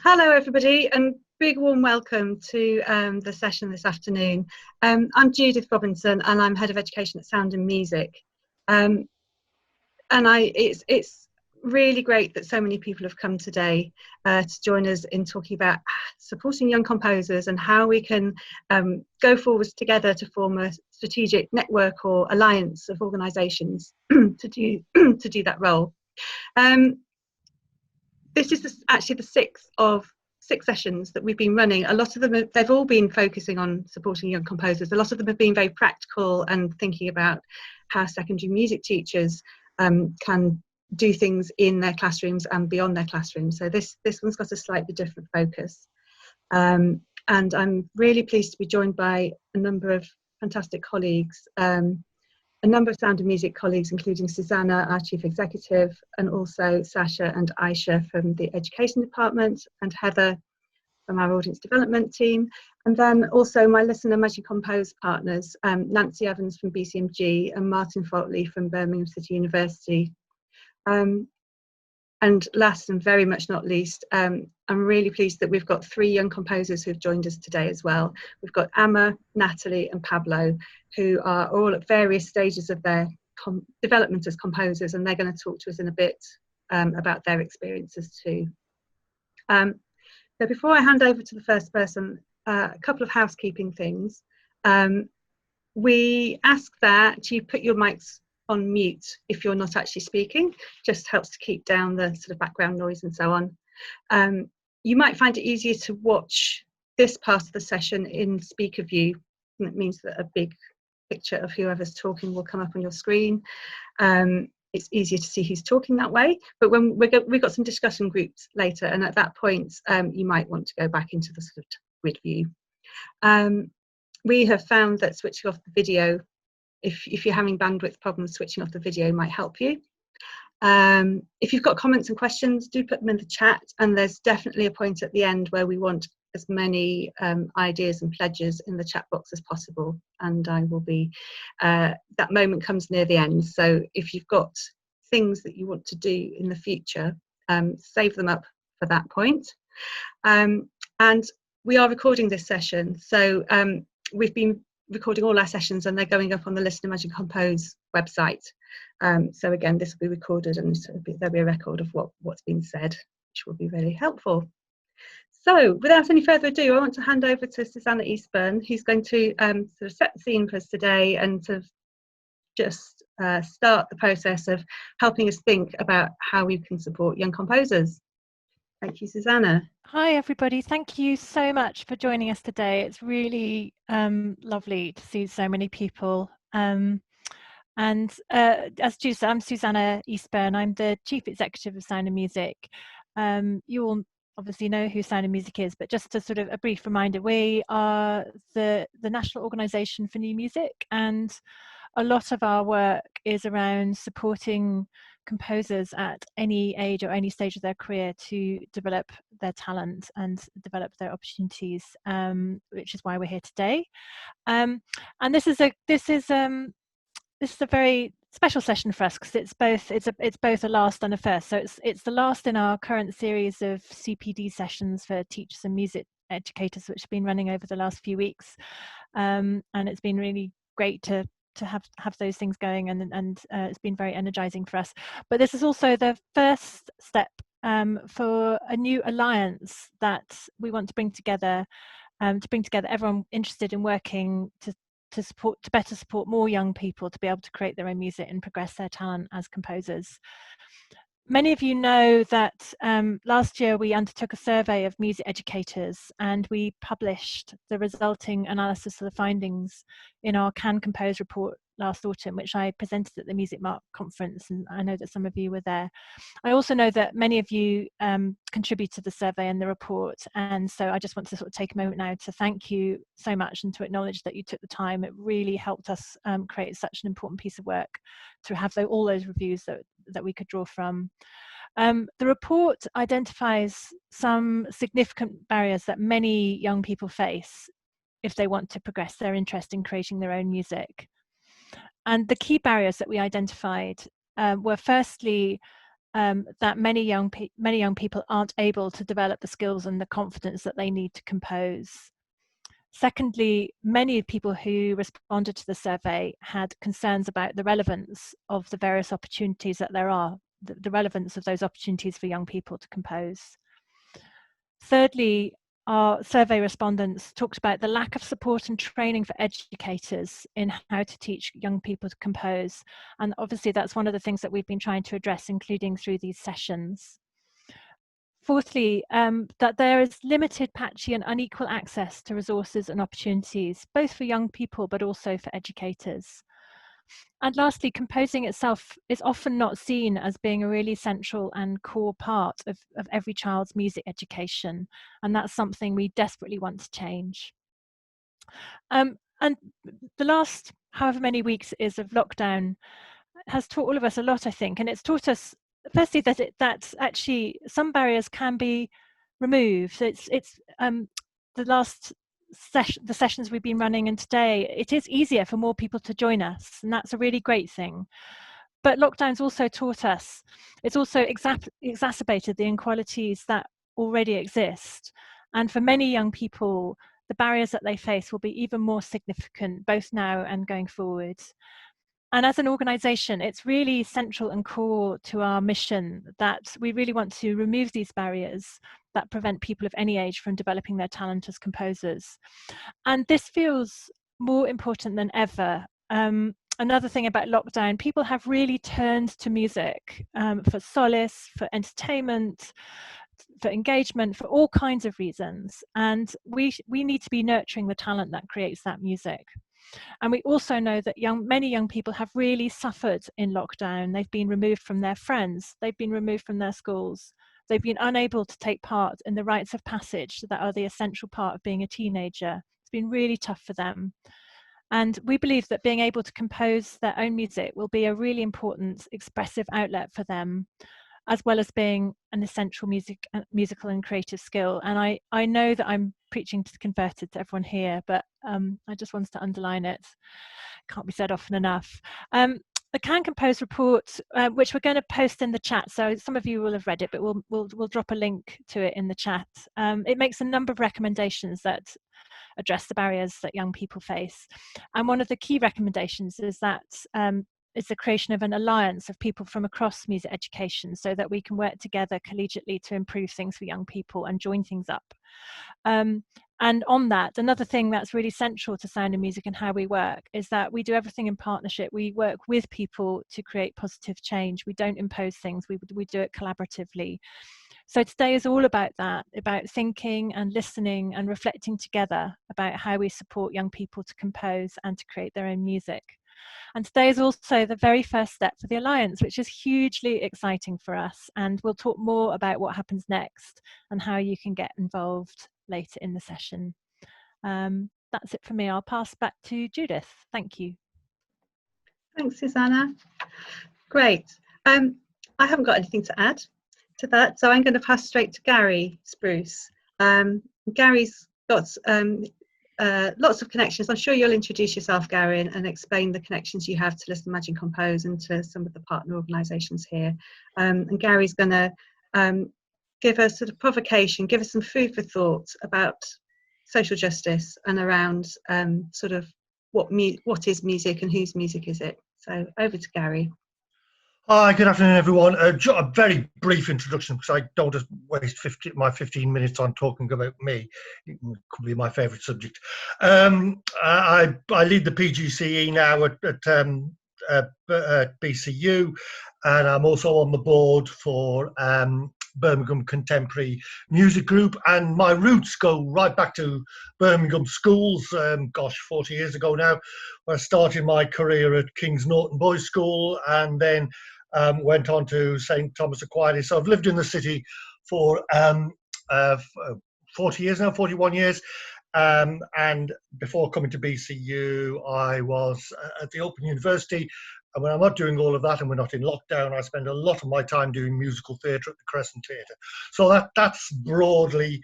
Hello everybody, and big warm welcome to the session this afternoon. I'm Judith Robinson and I'm Head of Education at Sound and Music. And it's really great that so many people have come today to join us in talking about supporting young composers and how we can go forwards together to form a strategic network or alliance of organisations to do that role. This is actually the sixth of 6 sessions that we've been running. A lot of them, they've all been focusing on supporting young composers. A lot of them have been very practical and thinking about how secondary music teachers can do things in their classrooms and beyond their classrooms. So this one's got a slightly different focus. And I'm really pleased to be joined by a number of fantastic colleagues. A number of Sound and Music colleagues, including Susanna, our Chief Executive, and also Sasha and Aisha from the Education Department, and Heather from our Audience Development team, and then also my Listen and Magic Compose partners, Nancy Evans from BCMG and Martin Faultley from Birmingham City University. And last and very much not least, I'm really pleased that we've got 3 young composers who've joined us today as well. We've got Amma, Natalie and Pablo, who are all at various stages of their development as composers, and they're going to talk to us in a bit about their experiences too. So before I hand over to the first person, a couple of housekeeping things. We ask that you put your mics on mute if you're not actually speaking. Just helps to keep down the sort of background noise and so on. You might find it easier to watch this part of the session in speaker view, and it means that a big picture of whoever's talking will come up on your screen. It's easier to see who's talking that way, but when we've got some discussion groups later, and at that point you might want to go back into the sort of grid view. We have found that switching off the video, if you're having bandwidth problems, switching off the video might help you. If you've got comments and questions, do put them in the chat, and there's definitely a point at the end where we want as many ideas and pledges in the chat box as possible, and I will be, that moment comes near the end, so if you've got things that you want to do in the future, save them up for that point. And we are recording this session, so we've been recording all our sessions and they're going up on the Listen and Magic Compose website. So again, this will be recorded and there'll be a record of what's been said, which will be really helpful. So without any further ado, I want to hand over to Susanna Eastburn, who's going to sort of set the scene for us today and sort of just start the process of helping us think about how we can support young composers. Thank you, Susanna. Hi everybody, thank you so much for joining us today. It's really lovely to see so many people. As Judy said, I'm Susanna Eastburn. I'm the Chief Executive of Sound and Music. You all obviously know who Sound and Music is, but just to sort of a brief reminder, we are the national organisation for new music, and a lot of our work is around supporting composers at any age or any stage of their career to develop their talent and develop their opportunities, which is why we're here today. And this is a very special session for us because it's both a last and a first. So it's the last in our current series of CPD sessions for teachers and music educators, which have been running over the last few weeks, and it's been really great to have those things going, and it's been very energizing for us. But this is also the first step for a new alliance that we want to bring together everyone interested in working to better support more young people to be able to create their own music and progress their talent as composers. Many of you know that last year we undertook a survey of music educators, and we published the resulting analysis of the findings in our Can Compose report last autumn, which I presented at the Music Mark conference, and I know that some of you were there. I also know that many of you contribute to the survey and the report, and so I just want to sort of take a moment now to thank you so much and to acknowledge that you took the time. It really helped us create such an important piece of work to have all those reviews that we could draw from. The report identifies some significant barriers that many young people face if they want to progress their interest in creating their own music. And the key barriers that we identified were firstly that many young people aren't able to develop the skills and the confidence that they need to compose. Secondly, many people who responded to the survey had concerns about the relevance of the various opportunities that there are, the relevance of those opportunities for young people to compose. Thirdly, our survey respondents talked about the lack of support and training for educators in how to teach young people to compose. And obviously that's one of the things that we've been trying to address, including through these sessions. Fourthly, that there is limited, patchy and unequal access to resources and opportunities, both for young people but also for educators. And lastly, composing itself is often not seen as being a really central and core part of every child's music education. And that's something we desperately want to change. And the last however many weeks is of lockdown has taught all of us a lot, I think. And it's taught us, firstly, that actually some barriers can be removed. It's the last the sessions we've been running, and today it is easier for more people to join us, and that's a really great thing. But lockdown's also taught us, it's also exacerbated the inequalities that already exist, and for many young people the barriers that they face will be even more significant, both now and going forward. And as an organisation, it's really central and core to our mission that we really want to remove these barriers that prevent people of any age from developing their talent as composers. And this feels more important than ever. Another thing about lockdown, people have really turned to music for solace, for entertainment, for engagement, for all kinds of reasons. And we need to be nurturing the talent that creates that music. And we also know that many young people have really suffered in lockdown. They've been removed from their friends. They've been removed from their schools. They've been unable to take part in the rites of passage that are the essential part of being a teenager. It's been really tough for them. And we believe that being able to compose their own music will be a really important expressive outlet for them, as well as being an essential musical and creative skill. And I know that I'm preaching to the converted to everyone here, but I just wanted to underline it. Can't be said often enough. The Can Compose report, which we're going to post in the chat, so some of you will have read it, but we'll drop a link to it in the chat. It makes a number of recommendations that address the barriers that young people face. And one of the key recommendations is that is the creation of an alliance of people from across music education so that we can work together collegiately to improve things for young people and join things up. And on that, another thing that's really central to Sound and Music and how we work is that we do everything in partnership. We work with people to create positive change. We don't impose things, we do it collaboratively. So today is all about that, about thinking and listening and reflecting together about how we support young people to compose and to create their own music. And today is also the very first step for the Alliance, which is hugely exciting for us. And we'll talk more about what happens next and how you can get involved later in the session. That's it for me. I'll pass back to Judith. Thank you. Thanks, Susanna. Great. I haven't got anything to add to that, so I'm going to pass straight to Gary Spruce. Gary's got lots of connections. I'm sure you'll introduce yourself, Gary, and explain the connections you have to Listen, Imagine, Compose and to some of the partner organisations here. And Gary's going to give us sort of provocation, give us some food for thought about social justice and around sort of what is music and whose music is it. So over to Gary. Hi, good afternoon, everyone. A very brief introduction because I don't just waste my 15 minutes on talking about me. It could be my favourite subject. I lead the PGCE now at BCU, and I'm also on the board for Birmingham Contemporary Music Group, and my roots go right back to Birmingham schools, 40 years ago now. I started my career at King's Norton Boys School and then went on to St Thomas Aquinas. So I've lived in the city for 40 years now, 41 years. And before coming to BCU, I was at the Open University. And when I'm not doing all of that and we're not in lockdown, I spend a lot of my time doing musical theatre at the Crescent Theatre. So that's broadly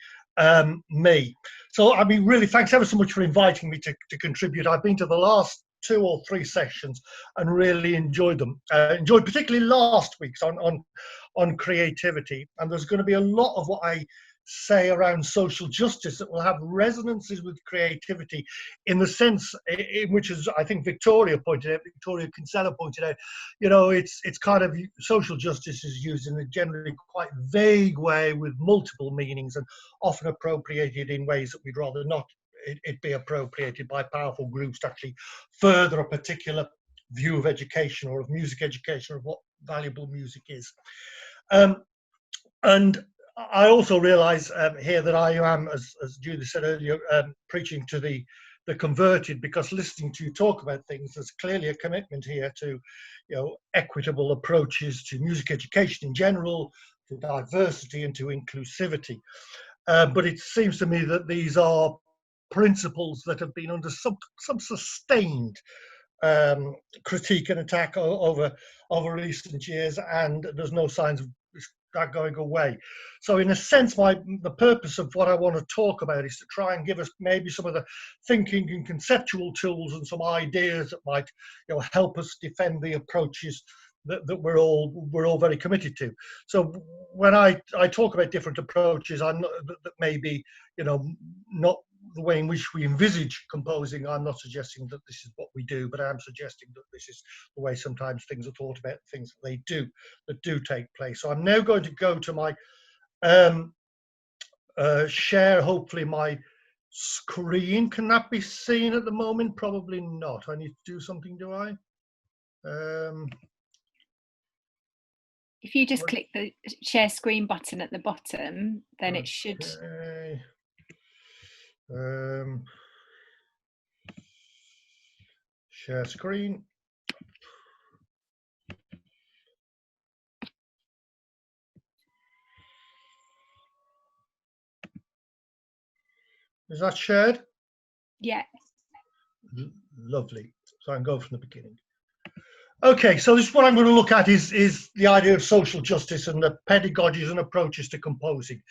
me. So I mean, really, thanks ever so much for inviting me to contribute. I've been to the last 2 or 3 sessions and really enjoyed them. Enjoyed particularly last week's on on creativity, and there's going to be a lot of what I say around social justice that will have resonances with creativity, in the sense in which, as I think Victoria Kinsella pointed out, it's kind of, social justice is used in a generally quite vague way with multiple meanings, and often appropriated in ways that we'd rather not it be appropriated by powerful groups to actually further a particular view of education, or of music education, or of what valuable music is. And I also realise here that I am, as Julie said earlier, preaching to the converted, because listening to you talk about things, there's clearly a commitment here to, equitable approaches to music education in general, to diversity and to inclusivity. But it seems to me that these are principles that have been under some sustained critique and attack over recent years, and there's no signs of that going away. So in a sense, the purpose of what I want to talk about is to try and give us maybe some of the thinking and conceptual tools and some ideas that might help us defend the approaches that we're all very committed to. So when I talk about different approaches, I'm not, that may be not the way in which we envisage composing, I'm not suggesting that this is what we do, but I am suggesting that this is the way sometimes things are thought about, things that do take place. So I'm now going to go to my share, hopefully my screen. Can that be seen at the moment? Probably not. I need to do something, do I? If you just click the share screen button at the bottom, then it should. Share screen. Is that shared? Yeah. Lovely. So I can go from the beginning. Okay, so this is what I'm going to look at is the idea of social justice and the pedagogies and approaches to composing.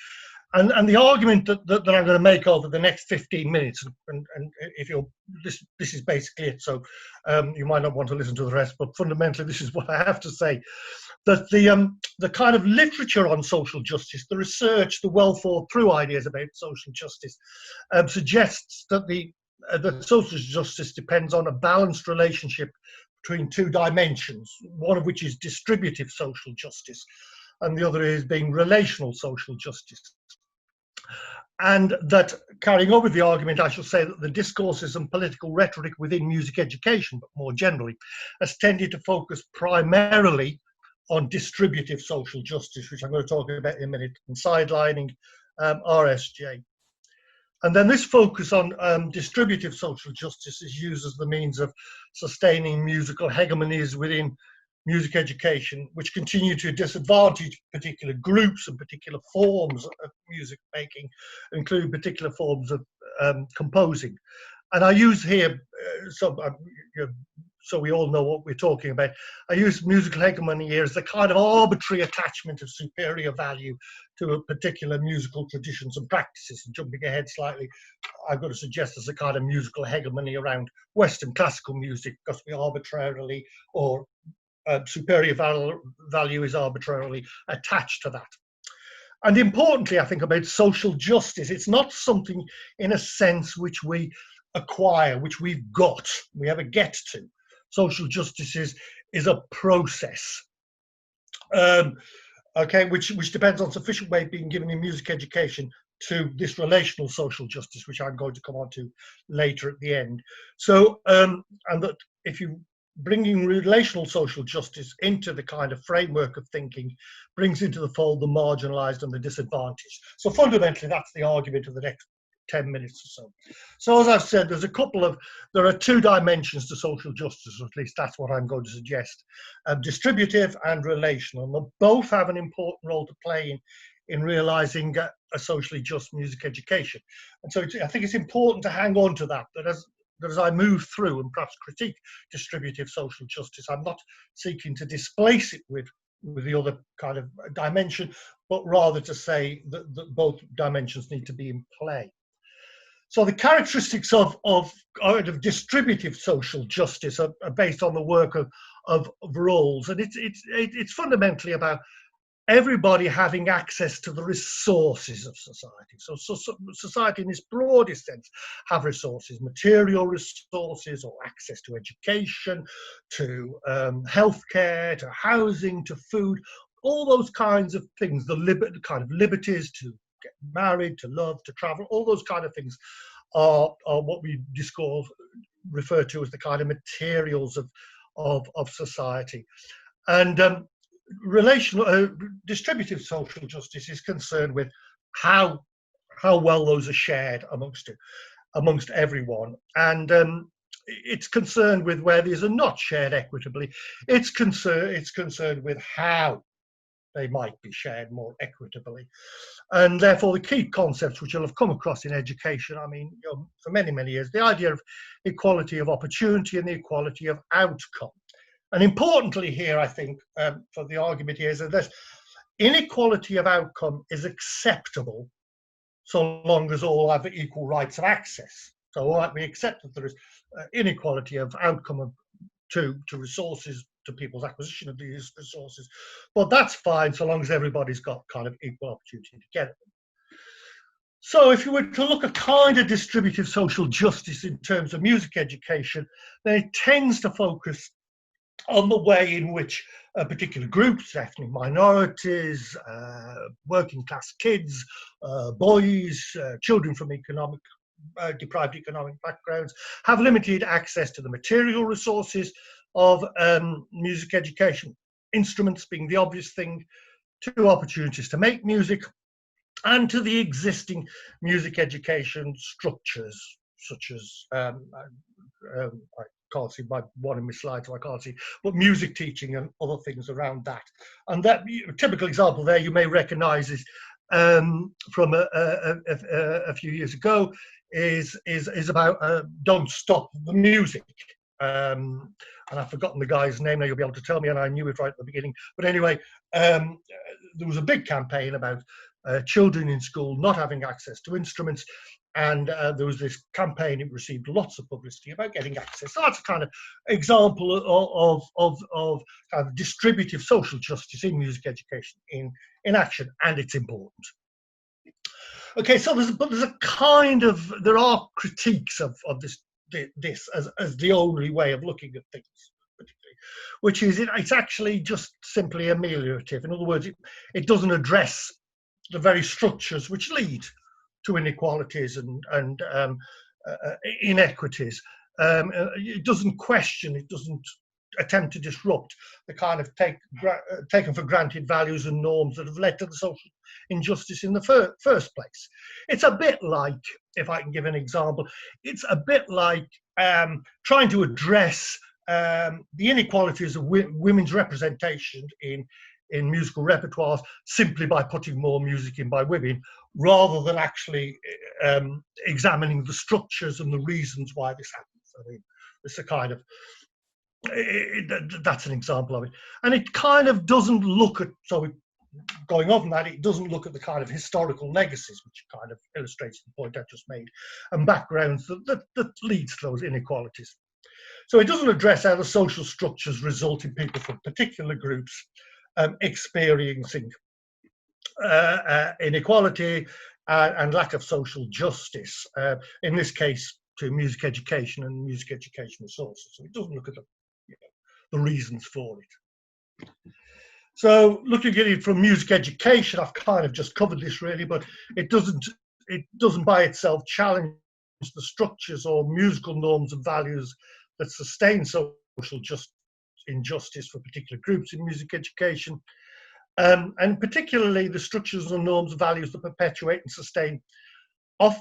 And the argument that I'm going to make over the next 15 minutes, and if you're this is basically it, so you might not want to listen to the rest, but fundamentally this is what I have to say, that the kind of literature on social justice, the research, the well thought through ideas about social justice, suggests that the social justice depends on a balanced relationship between two dimensions, one of which is distributive social justice, and the other is being relational social justice. And that, carrying on with the argument, I shall say that the discourses and political rhetoric within music education, but more generally, has tended to focus primarily on distributive social justice, which I'm going to talk about in a minute, and sidelining RSJ. And then this focus on distributive social justice is used as the means of sustaining musical hegemonies within music education, which continue to disadvantage particular groups and particular forms of music making, including particular forms of composing. And I use here, so we all know what we're talking about, I use musical hegemony here as the kind of arbitrary attachment of superior value to a particular musical traditions and practices. And jumping ahead slightly, I've got to suggest there's a kind of musical hegemony around Western classical music, because we arbitrarily, or superior value is arbitrarily attached to that. And importantly, I think, about social justice, it's not something in a sense which we acquire, which we've got, we ever get to. Social justice is a process, which depends on sufficient weight being given in music education to this relational social justice, which I'm going to come on to later at the end. So, and that if you bringing relational social justice into the kind of framework of thinking brings into the fold the marginalized and the disadvantaged. So fundamentally, that's the argument of the next 10 minutes or so. So as I've said, there are two dimensions to social justice, or at least that's what I'm going to suggest, distributive and relational. And they both have an important role to play in realizing a socially just music education. And so I think it's important to hang on to that as I move through and perhaps critique distributive social justice, I'm not seeking to displace it with the other kind of dimension, but rather to say that both dimensions need to be in play. So the characteristics of distributive social justice are based on the work of roles, and it's fundamentally about everybody having access to the resources of society. So society in its broadest sense have resources, material resources, or access to education, to healthcare, to housing, to food, all those kinds of things, the kind of liberties to get married, to love, to travel, all those kind of things are what we refer to as the kind of materials of society. And distributive social justice is concerned with how well those are shared amongst everyone, and it's concerned with where these are not shared equitably. It's concerned with how they might be shared more equitably, and therefore the key concepts which you'll have come across in education, I mean, for many years, the idea of equality of opportunity and the equality of outcome. And importantly here, I think, for the argument here, is that this inequality of outcome is acceptable so long as all have equal rights of access. So all right, we accept that there is inequality of outcome to resources, to people's acquisition of these resources, but that's fine so long as everybody's got kind of equal opportunity to get it. So if you were to look at kind of distributive social justice in terms of music education, then it tends to focus on the way in which particular groups, ethnic minorities, working class kids, boys, children from deprived economic backgrounds, have limited access to the material resources of music education, instruments being the obvious thing, to opportunities to make music, and to the existing music education structures, such as I can't see my one in my slide, so I can't see, but music teaching and other things around that. And that typical example there you may recognise is from a few years ago is about Don't Stop the Music. And I've forgotten the guy's name now, you'll be able to tell me, and I knew it right at the beginning. But anyway, there was a big campaign about children in school not having access to instruments, and there was this campaign, it received lots of publicity about getting access. So that's a kind of example of kind of distributive social justice in music education in action, and it's important. Okay, so there are critiques of this as the only way of looking at things, which is it's actually just simply ameliorative. In other words, it doesn't address the very structures which lead to inequalities and inequities. It doesn't question, it doesn't attempt to disrupt the kind of taken for granted values and norms that have led to the social injustice in the first place. It's a bit like, if I can give an example, it's a bit like trying to address the inequalities of women's representation in musical repertoires simply by putting more music in by women, rather than actually examining the structures and the reasons why this happens. I mean, it's a kind of, that's an example of it. And it kind of doesn't look at, going on from that, it doesn't look at the kind of historical legacies, which kind of illustrates the point I just made, and backgrounds that leads to those inequalities. So it doesn't address how the social structures result in people from particular groups experiencing inequality and lack of social justice, in this case to music education and music education resources. So it doesn't look at the reasons for it. So looking at it from music education, I've kind of just covered this really, but it doesn't by itself challenge the structures or musical norms and values that sustain social injustice for particular groups in music education, and particularly the structures and norms and values that perpetuate and sustain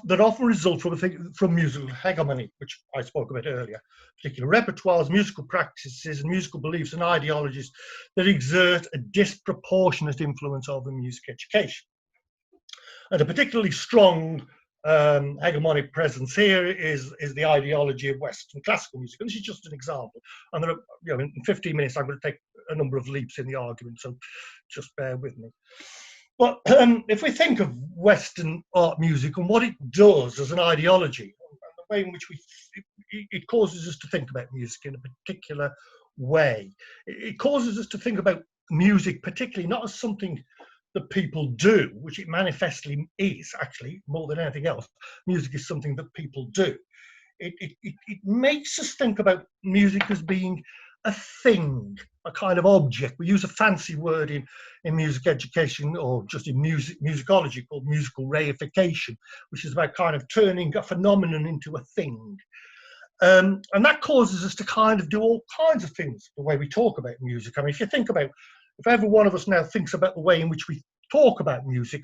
that often result from musical hegemony, which I spoke about earlier, particular repertoires, musical practices, and musical beliefs and ideologies that exert a disproportionate influence over music education. And a particularly strong hegemonic presence here is the ideology of Western classical music. And this is just an example. And there are, in 15 minutes, I'm going to take a number of leaps in the argument, so just bear with me. But if we think of Western art music and what it does as an ideology, and the way in which it causes us to think about music in a particular way, it causes us to think about music particularly not as something that people do, which it manifestly is, actually, more than anything else. Music is something that people do. It makes us think about music as being a thing, a kind of object. We use a fancy word in music education, or just in musicology, called musical reification, which is about kind of turning a phenomenon into a thing. And that causes us to kind of do all kinds of things, the way we talk about music. I mean, if you think about, if every one of us now thinks about the way in which we talk about music,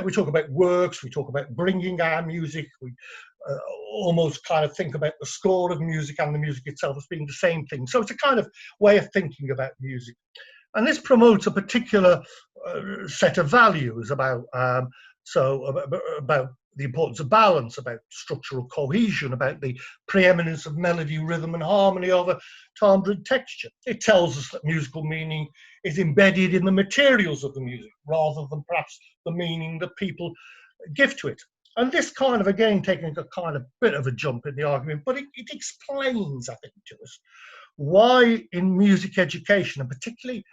we talk about works, we talk about bringing our music, we almost kind of think about the score of music and the music itself as being the same thing. So it's a kind of way of thinking about music. And this promotes a particular set of values about the importance of balance, about structural cohesion, about the preeminence of melody, rhythm and harmony over timbre and texture. It tells us that musical meaning is embedded in the materials of the music rather than perhaps the meaning that people give to it. And this kind of, again, taking a kind of bit of a jump in the argument, but it explains, I think, to us why in music education, and particularly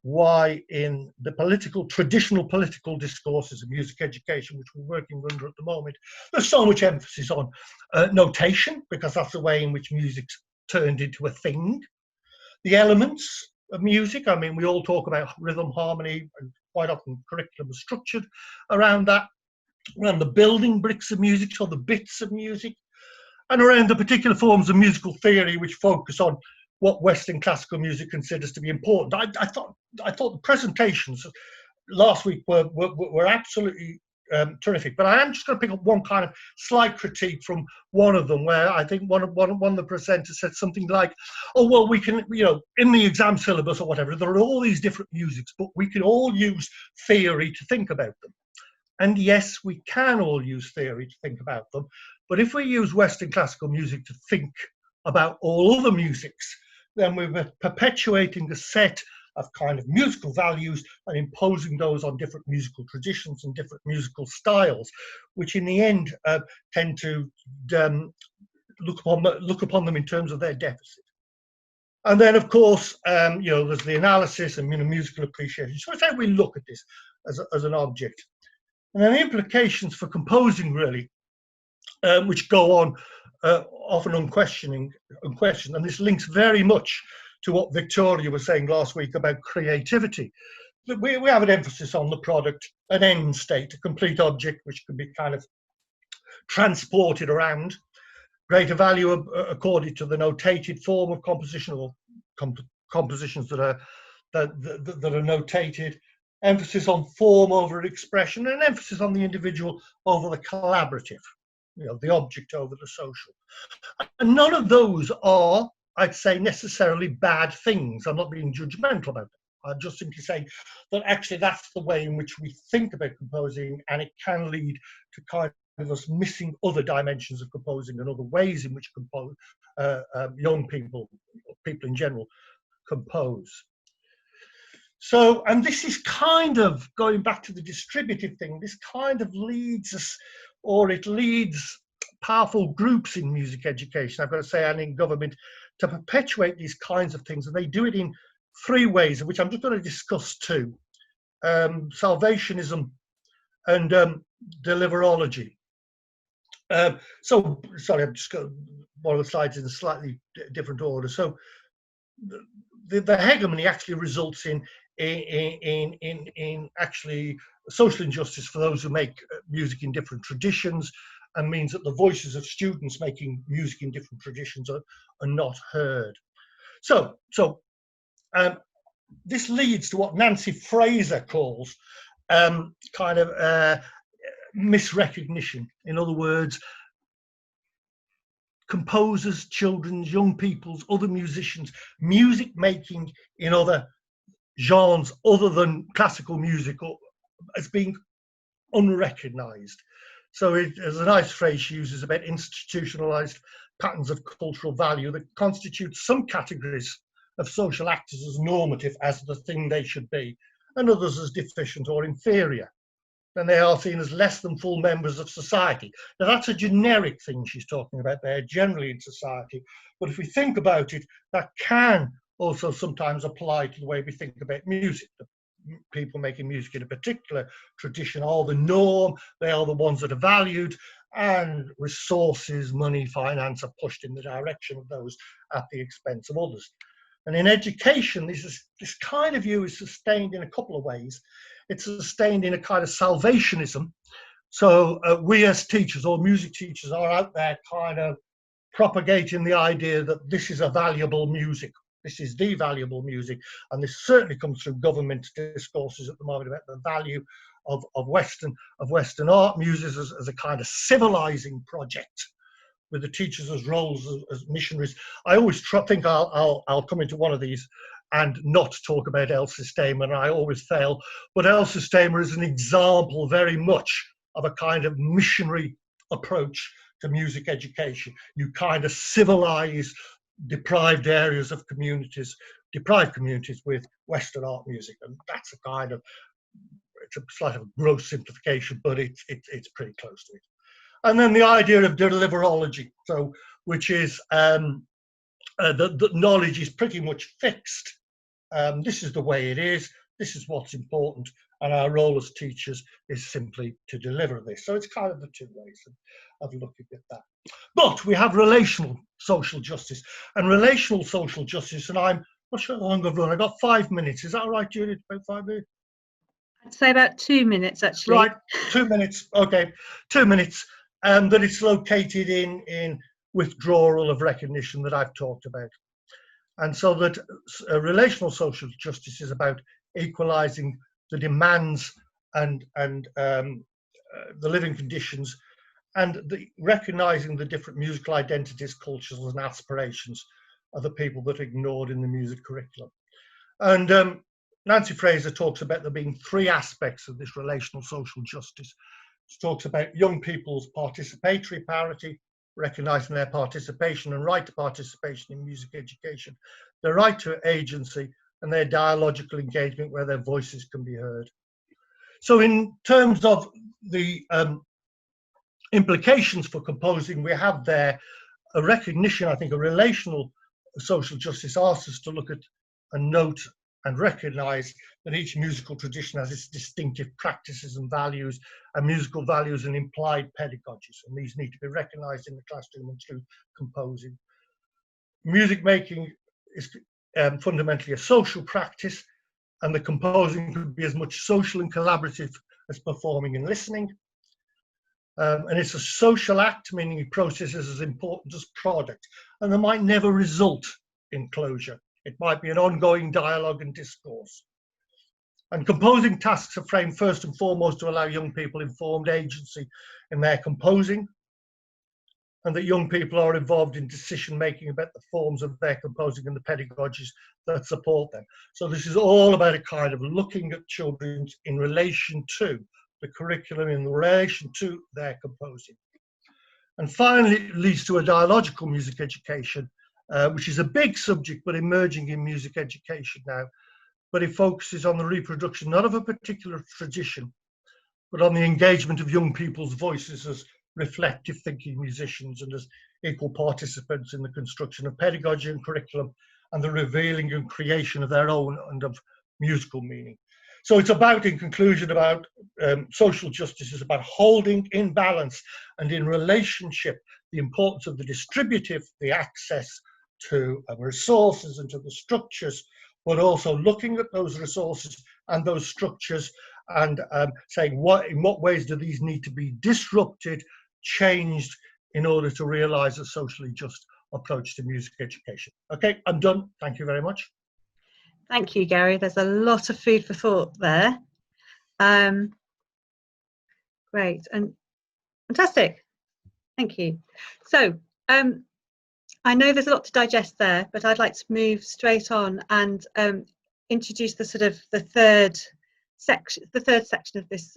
why in the traditional political discourses of music education, which we're working under at the moment, there's so much emphasis on notation, because that's the way in which music's turned into a thing. The elements of music, I mean, we all talk about rhythm, harmony, and quite often curriculum is structured around that, around the building bricks of music, so the bits of music, and around the particular forms of musical theory which focus on what Western classical music considers to be important. I thought the presentations last week were absolutely terrific, but I am just going to pick up one kind of slight critique from one of them, where I think one of the presenters said something like, "Oh well, we can, in the exam syllabus or whatever, there are all these different musics, but we can all use theory to think about them." And yes, we can all use theory to think about them, but if we use Western classical music to think about all other musics, then we're perpetuating a set of kind of musical values and imposing those on different musical traditions and different musical styles, which in the end tend to look upon them in terms of their deficit. And then, of course, there's the analysis and musical appreciation. So it's how we look at this as an object. And then the implications for composing, really, which go on often unquestioned, and this links very much to what Victoria was saying last week about creativity. We have an emphasis on the product, an end state, a complete object which can be kind of transported around. Greater value accorded to the notated form of composition, or compositions that are notated. Emphasis on form over expression, and emphasis on the individual over the collaborative, the object over the social. And none of those are, I'd say, necessarily bad things. I'm not being judgmental about them. I'm just simply saying that actually that's the way in which we think about composing, and it can lead to kind of us missing other dimensions of composing and other ways in which young people, people in general, compose. So, and this is kind of going back to the distributive thing, this kind of leads us, or it leads powerful groups in music education, I've got to say, and in government, to perpetuate these kinds of things. And they do it in three ways, of which I'm just going to discuss two: salvationism and deliverology. So, sorry, I've just got one of the slides in a slightly different order. So, the hegemony actually results in actually social injustice for those who make music in different traditions, and means that the voices of students making music in different traditions are not heard. So this leads to what Nancy Fraser calls kind of misrecognition. In other words, composers, children's, young people's, other musicians, music making in other genres other than classical music, or as being unrecognized. So there's a nice phrase she uses about institutionalized patterns of cultural value that constitute some categories of social actors as normative, as the thing they should be, and others as deficient or inferior. Then they are seen as less than full members of society. Now that's a generic thing she's talking about there, generally in society. But if we think about it, that can also sometimes apply to the way we think about music. people making music in a particular tradition are the norm. They are the ones that are valued, and resources, money, finance are pushed in the direction of those at the expense of others. And in education, this kind of view is sustained in a couple of ways. It's sustained in a kind of salvationism. So we as teachers or music teachers are out there kind of propagating the idea that this is a valuable music. This is the valuable music. And this certainly comes through government discourses at the moment about the value of Western art music as a kind of civilizing project, with the teachers as roles as missionaries. I always think I'll come into one of these and not talk about El Sistema, and I always fail. But El Sistema is an example very much of a kind of missionary approach to music education. You kind of civilize deprived areas of communities, deprived communities with Western art music, and that's a kind of, it's a slight of gross simplification, but it's pretty close to it. And then the idea of deliverology, so which is the knowledge is pretty much fixed. This is the way it is. This is what's important, and our role as teachers is simply to deliver this. So it's kind of the two ways of looking at that. But we have relational social justice, and relational social justice, and I'm not sure how long I've run. I got 5 minutes. Is that all right, Judith? About 5 minutes? I'd say about 2 minutes, actually. Right, 2 minutes. Okay, 2 minutes. That it's located in withdrawal of recognition that I've talked about. And so that relational social justice is about equalizing the demands and the living conditions, and recognizing the different musical identities, cultures and aspirations of the people that are ignored in the music curriculum. And Nancy Fraser talks about there being 3 aspects of this relational social justice. She talks about young people's participatory parity, recognizing their participation and right to participation in music education, their right to agency, and their dialogical engagement where their voices can be heard. So in terms of the implications for composing, we have there a recognition, I think a relational social justice asks us to look at and note and recognize that each musical tradition has its distinctive practices and values, and musical values and implied pedagogies, and these need to be recognized in the classroom and through composing. Music making is fundamentally a social practice, and the composing could be as much social and collaborative as performing and listening. And it's a social act, meaning it processes as important as product, and they might never result in closure. It might be an ongoing dialogue and discourse. And composing tasks are framed first and foremost to allow young people informed agency in their composing, and that young people are involved in decision making about the forms of their composing and the pedagogies that support them. So this is all about a kind of looking at children in relation to the curriculum, in relation to their composing. And finally, it leads to a dialogical music education, which is a big subject but emerging in music education now. But it focuses on the reproduction not of a particular tradition, but on the engagement of young people's voices as reflective thinking musicians and as equal participants in the construction of pedagogy and curriculum, and the revealing and creation of their own and of musical meaning. So it's about, in conclusion, about social justice is about holding in balance and in relationship the importance of the distributive, the access to resources and to the structures, but also looking at those resources and those structures and saying in what ways do these need to be disrupted, changed, in order to realize a socially just approach to music education. Okay, I'm done. Thank you very much. Thank you, Gary. There's a lot of food for thought there. Great and fantastic. Thank you. So I know there's a lot to digest there, but I'd like to move straight on and introduce the sort of the third section of this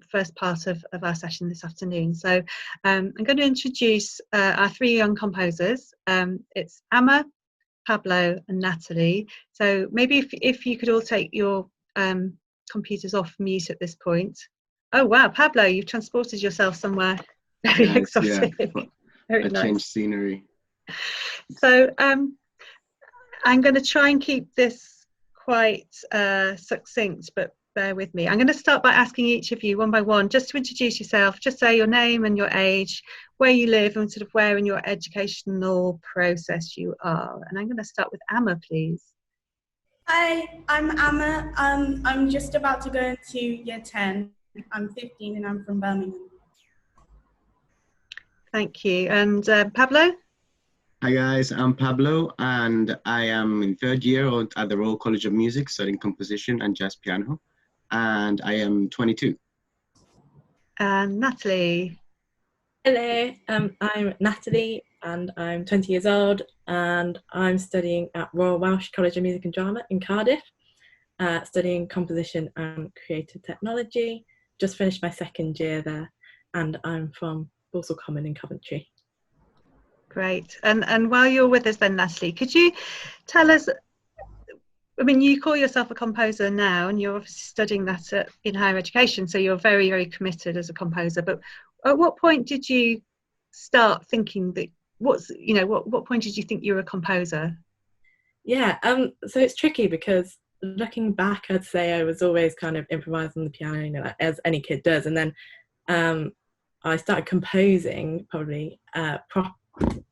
first part of our session this afternoon. So I'm going to introduce our 3 young composers. It's Amma, Pablo and Natalie. So maybe if you could all take your computers off mute at this point. Oh wow, Pablo, you've transported yourself somewhere very exotic. Yeah. Very nice. Changed scenery. So I'm going to try and keep this quite succinct, but bear with me. I'm going to start by asking each of you one by one, just to introduce yourself. Just say your name and your age, where you live, and sort of where in your educational process you are. And I'm going to start with Amma, please. Hi, I'm Amma. I'm just about to go into year 10. I'm 15 and I'm from Birmingham. Thank you. And Pablo? Hi guys, I'm Pablo and I am in third year at the Royal College of Music studying composition and jazz piano, and I am 22. And Natalie? Hello, I'm Natalie and I'm 20 years old and I'm studying at Royal Welsh College of Music and Drama in Cardiff, studying composition and creative technology. Just finished my second year there and I'm from Balsall Common in Coventry. Great. And while you're with us then, Natalie, could you tell us, I mean, you call yourself a composer now and you're obviously studying that in higher education, so you're very, very committed as a composer, but at what point did you start thinking that, what point did you think you were a composer? Yeah, so it's tricky because looking back, I'd say I was always kind of improvising on the piano, you know, like, as any kid does, and then I started composing probably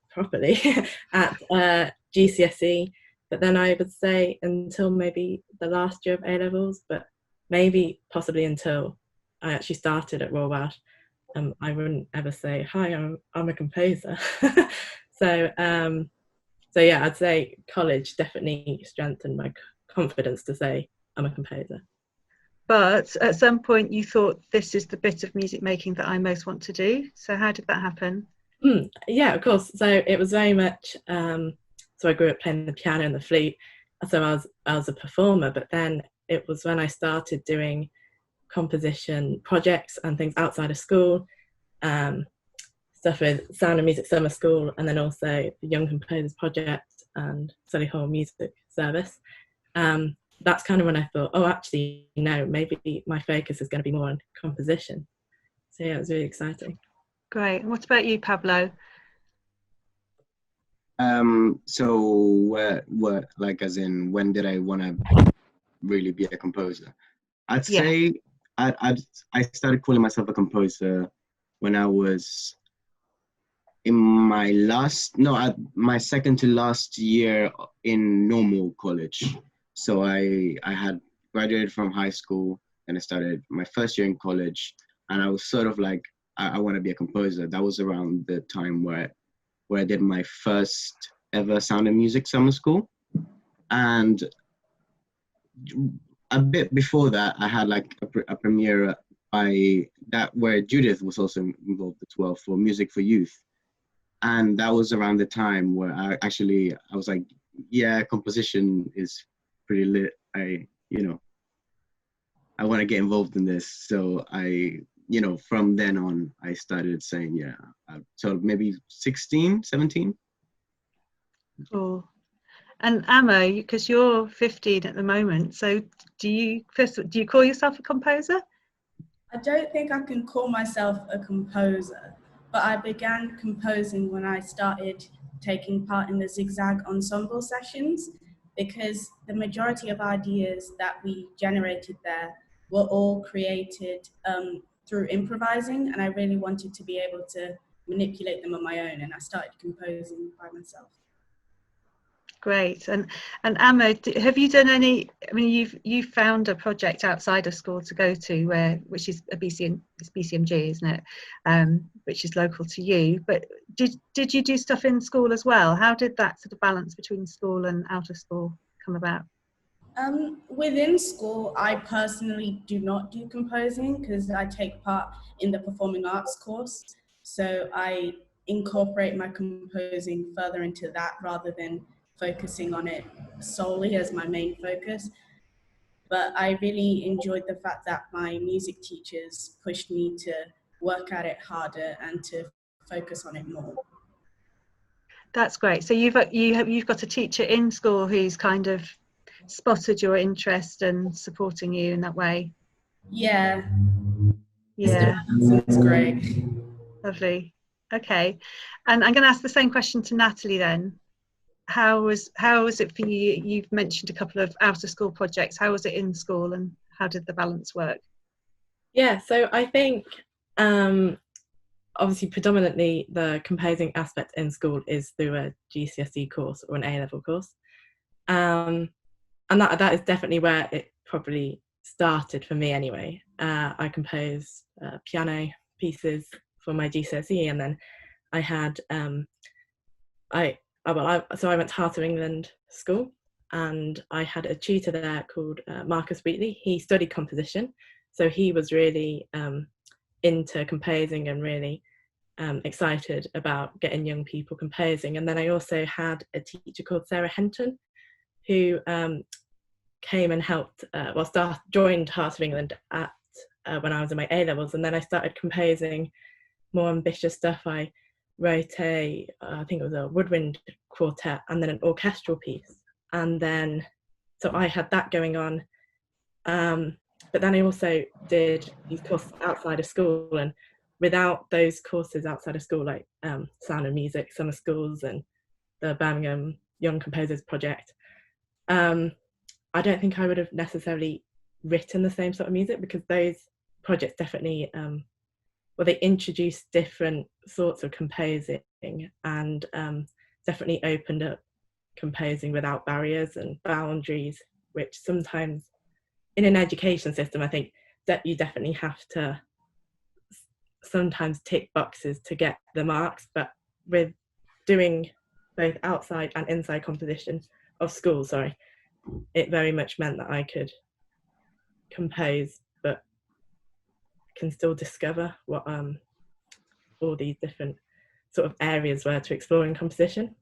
properly at GCSE, but then I would say until maybe the last year of A-levels, but maybe possibly until I actually started at Royal Welsh. I wouldn't ever say, hi, I'm a composer. So yeah, I'd say college definitely strengthened my confidence to say I'm a composer. But at some point you thought, this is the bit of music making that I most want to do. So how did that happen? Yeah, of course. So it was very much, so I grew up playing the piano and the flute. So I was a performer, but then it was when I started doing composition projects and things outside of school, stuff with Sound and Music Summer School, and then also the Young Composers Project and Solihull Music Service. That's kind of when I thought, oh, actually, no, maybe my focus is going to be more on composition. So yeah, it was really exciting. Great. And what about you, Pablo? So what, like, as in, when did I want to really be a composer? I'd say I started calling myself a composer when I was in my second to last year in normal college. So I had graduated from high school and I started my first year in college, and I was sort of like, I want to be a composer. That was around the time where I did my first ever Sound and Music Summer School. And a bit before that, I had like a premiere where Judith was also involved as well, for Music for Youth. And that was around the time where I was like, yeah, composition is pretty lit. I want to get involved in this. So from then on, I started saying, yeah, so maybe 16, 17. Cool. And Amma, because you're 15 at the moment, so do you call yourself a composer? I don't think I can call myself a composer, but I began composing when I started taking part in the Zigzag ensemble sessions, because the majority of ideas that we generated there were all created through improvising, and I really wanted to be able to manipulate them on my own, and I started composing by myself. Great. And Amma, have you done any, I mean, you've found a project outside of school to go to, which is it's BCMG, isn't it? Which is local to you, but did you do stuff in school as well? How did that sort of balance between school and out of school come about? Within school, I personally do not do composing because I take part in the performing arts course. So I incorporate my composing further into that rather than focusing on it solely as my main focus. But I really enjoyed the fact that my music teachers pushed me to work at it harder and to focus on it more. That's great. So you've got a teacher in school who's kind of spotted your interest and supporting you in that way. Yeah. Yeah. It's great. Lovely. Okay. And I'm going to ask the same question to Natalie then. how was it for you? You've mentioned a couple of out of school projects. How was it in school, and how did the balance work? Yeah, so I think obviously predominantly the composing aspect in school is through a GCSE course or an A-level course, and that is definitely where it probably started for me anyway. I composed piano pieces for my GCSE, and then I had I went to Heart of England school, and I had a tutor there called Marcus Wheatley. He studied composition, so he was really into composing and really excited about getting young people composing. And then I also had a teacher called Sarah Henton, who came and helped, joined Heart of England at when I was in my A-levels, and then I started composing more ambitious stuff. I wrote I think it was a woodwind quartet and then an orchestral piece, and then so I had that going on, but then I also did these courses outside of school, and without those courses outside of school, like Sound of Music summer schools and the Birmingham Young Composers Project, I don't think I would have necessarily written the same sort of music, because those projects definitely they introduced different sorts of composing, and definitely opened up composing without barriers and boundaries, which sometimes in an education system, I think that you definitely have to sometimes tick boxes to get the marks. But with doing both outside and inside composition of school, it very much meant that I could compose, but can still discover what all these different sort of areas were to explore in composition.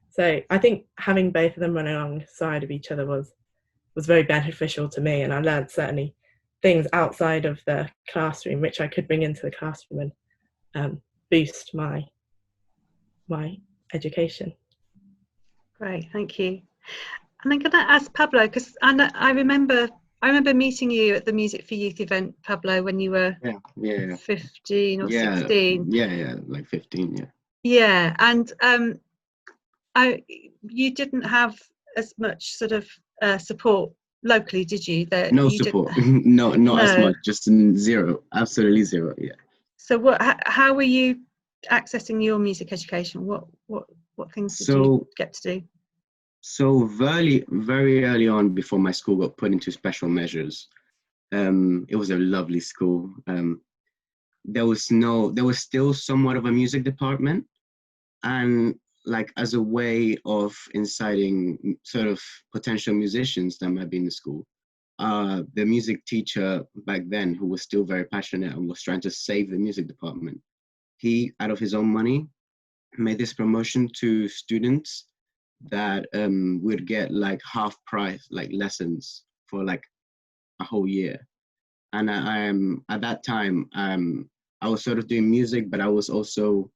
So I think having both of them running alongside of each other was very beneficial to me, and I learned certainly things outside of the classroom which I could bring into the classroom and boost my education. Great, thank you. And I'm going to ask Pablo, because I remember meeting you at the Music for Youth event, Pablo, when you were 15 or 16. Yeah, like 15, Yeah, and you didn't have as much sort of support locally, did you? No support, not as much, just zero, absolutely zero, yeah. So how were you accessing your music education? What things did you get to do? So very early on, before my school got put into special measures, it was a lovely school. There was still somewhat of a music department, and like as a way of inciting sort of potential musicians that might be in the school, the music teacher back then, who was still very passionate and was trying to save the music department, he, out of his own money, made this promotion to students that would get like half price, like lessons for like a whole year. And at that time, I was sort of doing music, but I was also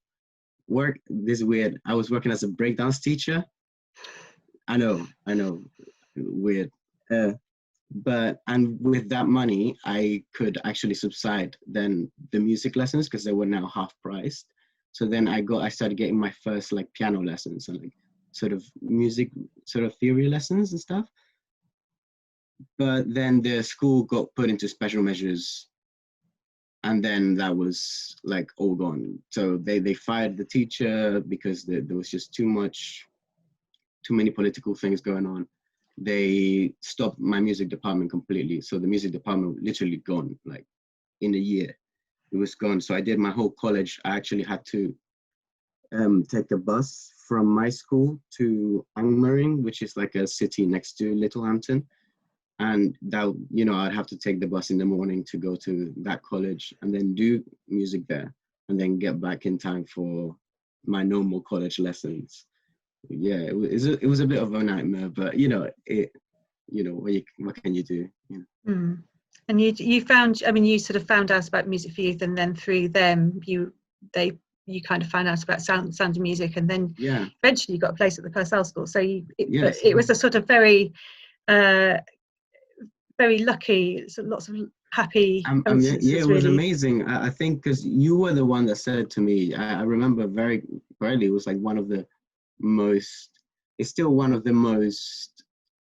I was working as a breakdance teacher. I know, weird. And with that money, I could actually subside then the music lessons, because they were now half priced. So then I started getting my first like piano lessons and like sort of music, sort of theory lessons and stuff. But then the school got put into special measures, and then that was like all gone. So they fired the teacher because there was just too many political things going on. They stopped my music department completely. So the music department literally gone, like in a year, it was gone. So I did my whole college. I actually had to take a bus from my school to Angmering, which is like a city next to Littlehampton. And that, I'd have to take the bus in the morning to go to that college and then do music there and then get back in time for my normal college lessons. Yeah, it was a bit of a nightmare, but what can you do? Mm. And you found, you sort of found out about Music for Youth, and then through them you kind of found out about Sound of Music, and then eventually you got a place at the Purcell School. So it was a sort of very very lucky, so lots of happy coincidences, it was amazing. I think because you were the one that said to me, I remember very clearly, it was like one of the most it's still one of the most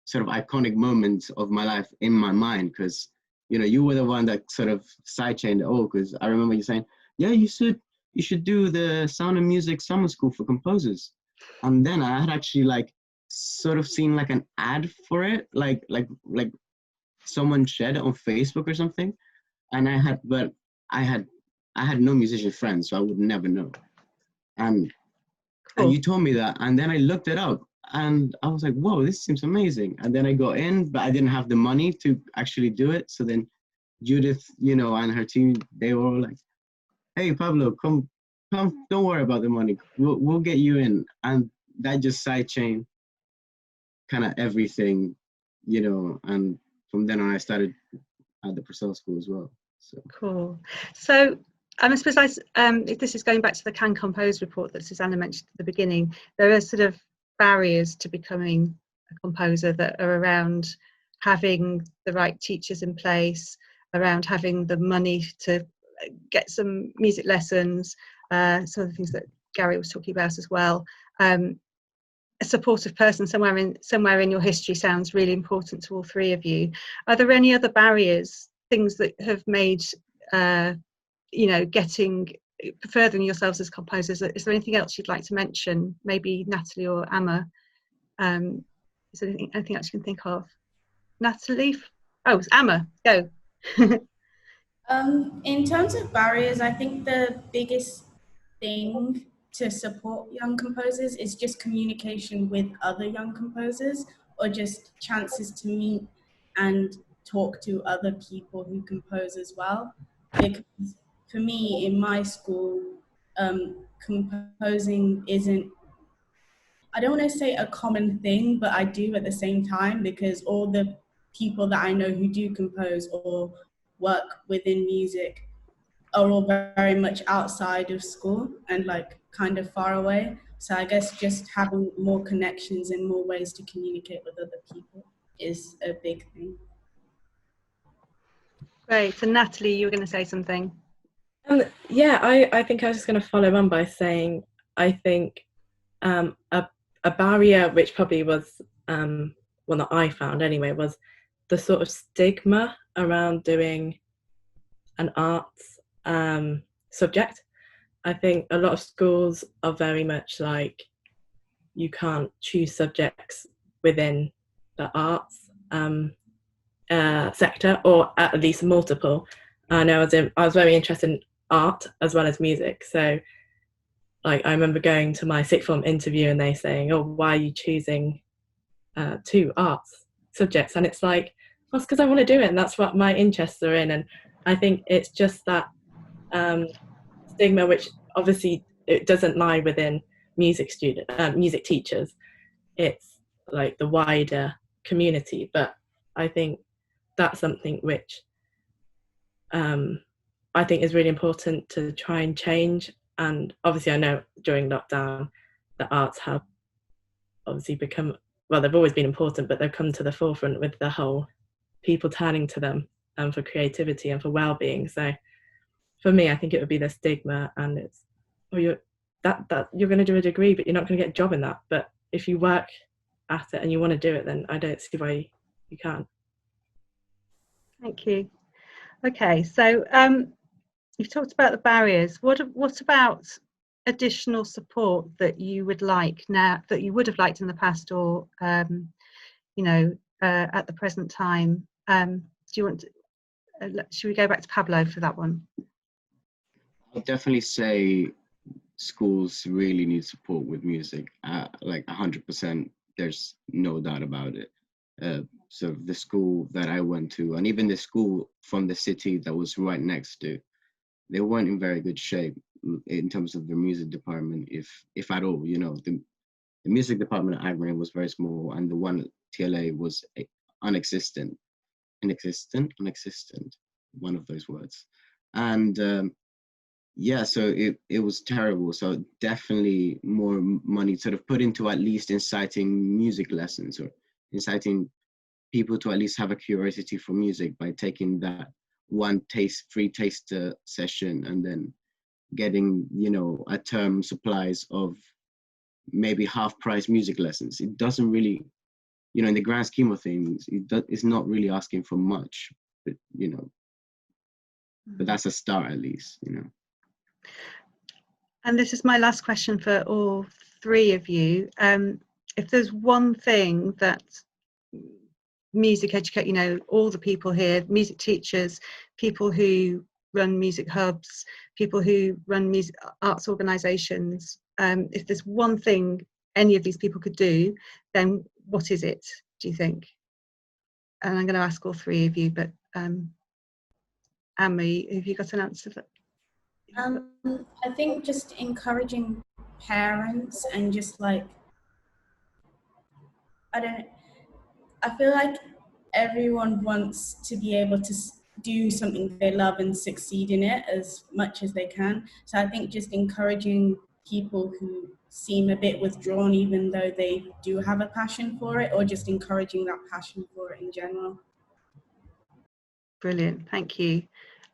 sort of iconic moments of my life in my mind, because you were the one that sort of sidechained it all, because I remember you saying, yeah, you should do the Sound and Music summer school for composers. And then I had actually like sort of seen like an ad for it, like someone shared it on Facebook or something, and I had no musician friends, so I would never know. And you told me that, and then I looked it up, and I was like, whoa, this seems amazing. And then I got in, but I didn't have the money to actually do it. So then Judith, and her team, they were all like, hey, Pablo, come, don't worry about the money. We'll get you in. And that just sidechained kind of everything, and from then on I started at the Purcell School as well. So cool. So I suppose if this is going back to the Can Compose report that Susanna mentioned at the beginning, there are sort of barriers to becoming a composer that are around having the right teachers in place, around having the money to get some music lessons, some of the things that Gary was talking about as well. A supportive person somewhere in your history sounds really important to all three of you. Are there any other barriers, things that have made getting furthering yourselves as composers? Is there anything else you'd like to mention? Maybe Natalie or Amma. Is there anything else you can think of? Natalie? Oh, it's Amma. Go. In terms of barriers, I think the biggest thing to support young composers is just communication with other young composers, or just chances to meet and talk to other people who compose as well. Because for me, in my school, composing isn't, I don't want to say a common thing, but I do at the same time, because all the people that I know who do compose or work within music are all very much outside of school and like kind of far away. So I guess just having more connections and more ways to communicate with other people is a big thing. Great. So Natalie, you were going to say something. Yeah, I think I was just going to follow on by saying, I think a barrier which probably was one that I found anyway was the sort of stigma around doing an arts subject. I think a lot of schools are very much like, you can't choose subjects within the arts sector, or at least multiple. I know I was very interested in art as well as music, so like I remember going to my sixth form interview and they saying, oh, why are you choosing 2 arts subjects? And it's like, well, it's because I want to do it and that's what my interests are in. And I think it's just that stigma, which obviously it doesn't lie within music teachers. It's like the wider community. But I think that's something which I think is really important to try and change. And obviously I know during lockdown the arts have obviously become, well, they've always been important, but they've come to the forefront with the whole people turning to them for creativity and for well-being. So for me, I think it would be the stigma, and it's, oh, you're going to do a degree, but you're not going to get a job in that. But if you work at it and you want to do it, then I don't see why you can't. Thank you. Okay, so you've talked about the barriers. What about additional support that you would like now, that you would have liked in the past, or at the present time? Do you want to, should we go back to Pablo for that one? I'll definitely say schools really need support with music, like 100%. There's no doubt about it. So the school that I went to, and even the school from the city that was right next to, they weren't in very good shape in terms of the music department, if at all. The music department at Agrin was very small, and the one at TLA was inexistent, one of those words. And yeah, so it was terrible. So definitely more money sort of put into at least inciting music lessons, or inciting people to at least have a curiosity for music by taking that one free taster session, and then getting a term supplies of maybe half-price music lessons. It doesn't really, you know, in the grand scheme of things, it's not really asking for much, but, you know, but that's a start at least, you know. And this is my last question for all three of you. If there's one thing that music educate, you know, all the people here, music teachers, people who run music hubs, people who run music arts organisations, if there's one thing any of these people could do, then what is it, do you think? And I'm going to ask all three of you, but Anne-Marie, have you got an answer for that? I think just encouraging parents and just like, I feel like everyone wants to be able to do something they love and succeed in it as much as they can. So I think just encouraging people who seem a bit withdrawn, even though they do have a passion for it, or just encouraging that passion for it in general. Brilliant, thank you.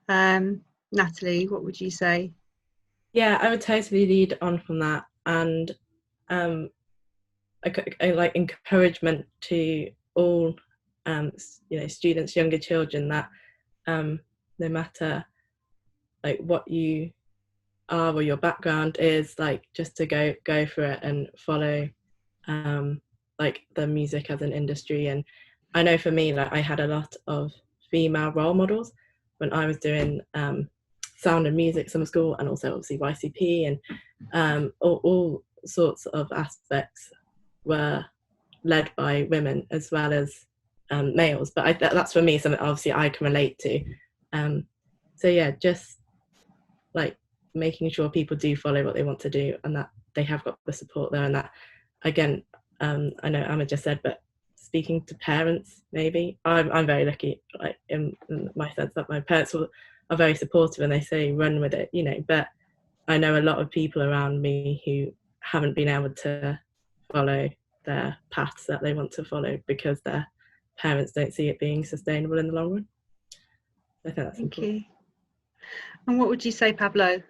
Natalie, what would you say? Yeah, I would totally lead on from that, and I like encouragement to all you know, students, younger children, that no matter like what you are or your background is, like just to go for it and follow like the music as an industry. And I know for me, like I had a lot of female role models when I was doing sound and music summer school, and also obviously YCP, and all sorts of aspects were led by women as well as males. But that's for me something obviously I can relate to. So yeah, just like making sure people do follow what they want to do, and that they have got the support there. And that, again, I know Amma just said, but speaking to parents, maybe I'm very lucky, like in my sense that my parents are very supportive and they say run with it, you know. But I know a lot of people around me who haven't been able to follow their paths that they want to follow because their parents don't see it being sustainable in the long run. I think that's Thank important. you. And what would you say, Pablo?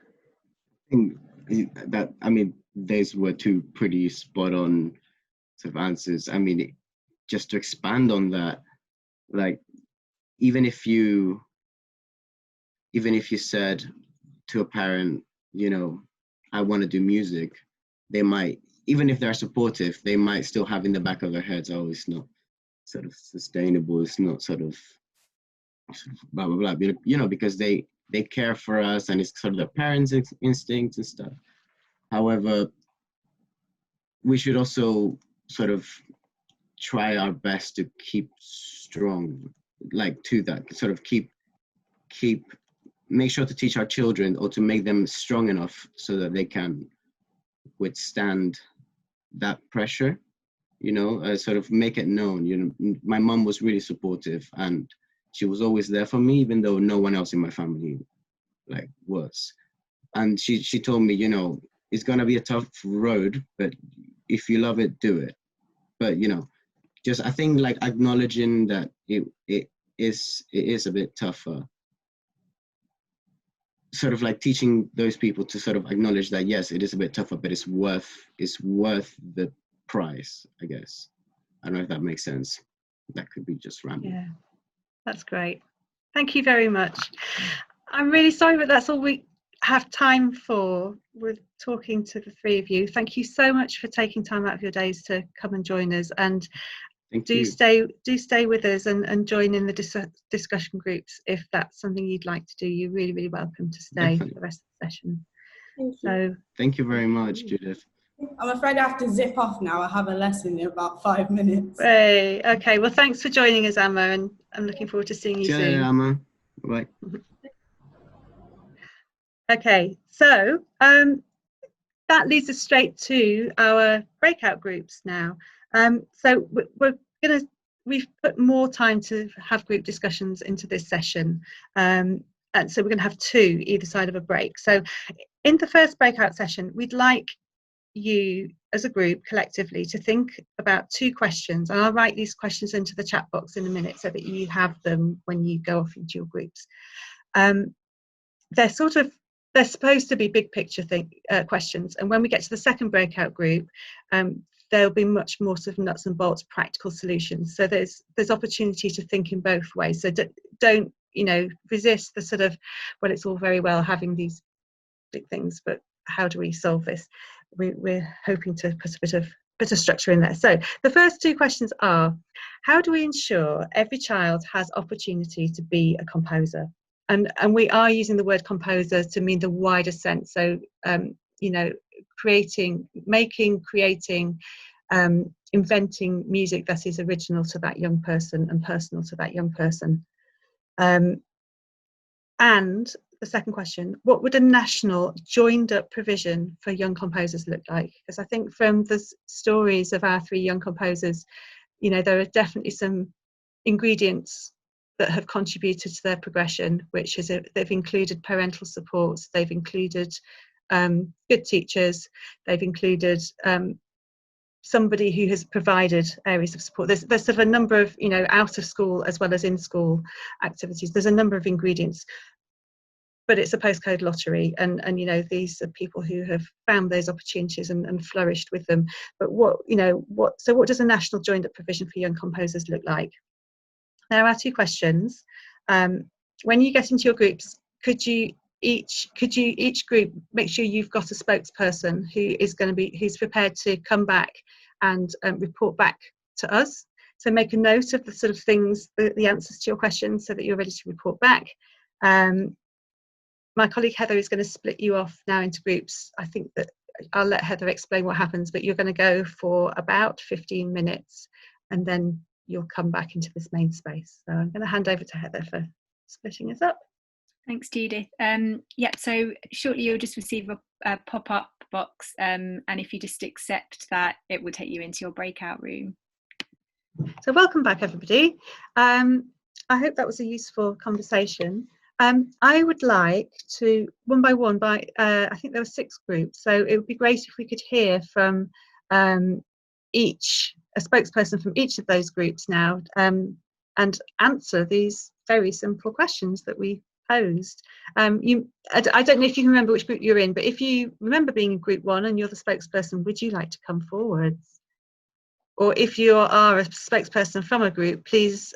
I mean, those were two pretty spot on sort of answers. I mean, just to expand on that, like even if you said to a parent, you know, I want to do music, they might, even if they're supportive, they might still have in the back of their heads, oh, it's not sort of sustainable, it's not sort of blah blah blah, you know, because they care for us and it's sort of their parents' instincts and stuff. However, we should also sort of try our best to keep strong, like to that, sort of make sure to teach our children or to make them strong enough so that they can withstand that pressure, you know, sort of make it known. You know, my mom was really supportive and she was always there for me, even though no one else in my family like was. And she told me, you know, it's gonna be a tough road, but if you love it, do it. But you know, just I think like acknowledging that it is a bit tougher, sort of like teaching those people to sort of acknowledge that yes, it is a bit tougher, but it's worth the price, I guess. I don't know if that makes sense. That could be just random. Yeah, that's great. Thank you very much. I'm really sorry, but that's all we have time for with talking to the three of you. Thank you so much for taking time out of your days to come and join us, and do stay with us and join in the discussion groups if that's something you'd like to do. You're really welcome to stay for the rest of the session. Thank you very much, Judith. I'm afraid I have to zip off now. I have a lesson in about 5 minutes. Hey, okay, well thanks for joining us, Amma, and I'm looking forward to seeing you soon. Yeah, Amma. Bye. Okay, so that leads us straight to our breakout groups now. So we've put more time to have group discussions into this session, and so we're going to have two either side of a break. So in the first breakout session, we'd like you as a group collectively to think about two questions, and I'll write these questions into the chat box in a minute so that you have them when you go off into your groups. They're they're supposed to be big picture questions, and when we get to the second breakout group, there'll be much more sort of nuts and bolts practical solutions. So there's opportunity to think in both ways. So don't resist the sort of, well, it's all very well having these big things, but how do we solve this? We're hoping to put a bit of structure in there. So the first two questions are, how do we ensure every child has opportunity to be a composer? And we are using the word composer to mean the wider sense. So creating, inventing music that is original to that young person and personal to that young person. And the second question, what would a national joined up provision for young composers look like? Because I think from the stories of our three young composers, there are definitely some ingredients that have contributed to their progression, which is they've included parental supports, they've included good teachers, they've included somebody who has provided areas of support. There's sort of a number of, out of school as well as in school activities. There's a number of ingredients, but it's a postcode lottery, and these are people who have found those opportunities and flourished with them. But what does a national joined up provision for young composers look like? There are two questions. When you get into your groups, could you each group make sure you've got a spokesperson who's prepared to come back and report back to us? So make a note of the sort of things, the answers to your questions, so that you're ready to report back. My colleague Heather is going to split you off now into groups. I think that I'll let Heather explain what happens, but you're going to go for about 15 minutes and then you'll come back into this main space. So I'm going to hand over to Heather for splitting us up. Thanks, Judith. So shortly you'll just receive a pop-up box, and if you just accept that, it will take you into your breakout room. So welcome back, everybody. I hope that was a useful conversation. I would like to, one by one, I think there were 6 groups, so it would be great if we could hear from a spokesperson from each of those groups now, and answer these very simple questions that we posed. I don't know if you can remember which group you're in, but if you remember being in group 1 and you're the spokesperson, would you like to come forwards? Or if you are a spokesperson from a group, please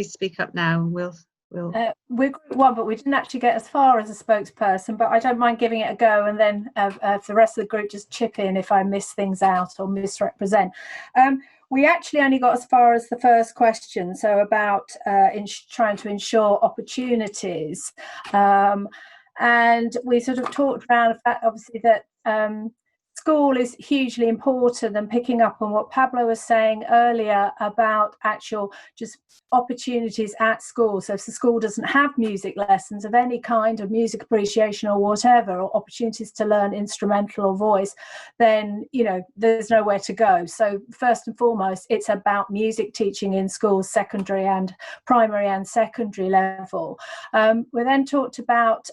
speak up now, and we're group 1, but we didn't actually get as far as a spokesperson, but I don't mind giving it a go, and then for the rest of the group just chip in if I miss things out or misrepresent. We actually only got as far as the first question, so about trying to ensure opportunities, and we sort of talked around the fact, obviously, that school is hugely important, and picking up on what Pablo was saying earlier about actual just opportunities at school. So if the school doesn't have music lessons of any kind, of music appreciation or whatever, or opportunities to learn instrumental or voice, then there's nowhere to go. So first and foremost, it's about music teaching in schools, secondary and primary and secondary level. We then talked about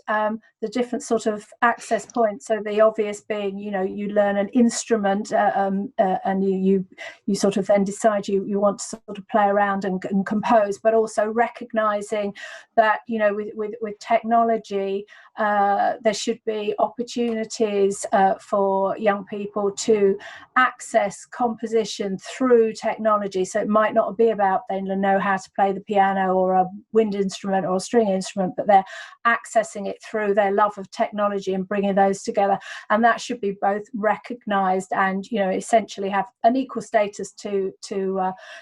the different sort of access points. So the obvious being, you learn an instrument, and you sort of then decide you want to sort of play around and compose, but also recognizing that with technology there should be opportunities for young people to access composition through technology. So it might not be about they know how to play the piano or a wind instrument or a string instrument, but they're accessing it through their love of technology and bringing those together, and that should be both recognized and essentially have an equal status to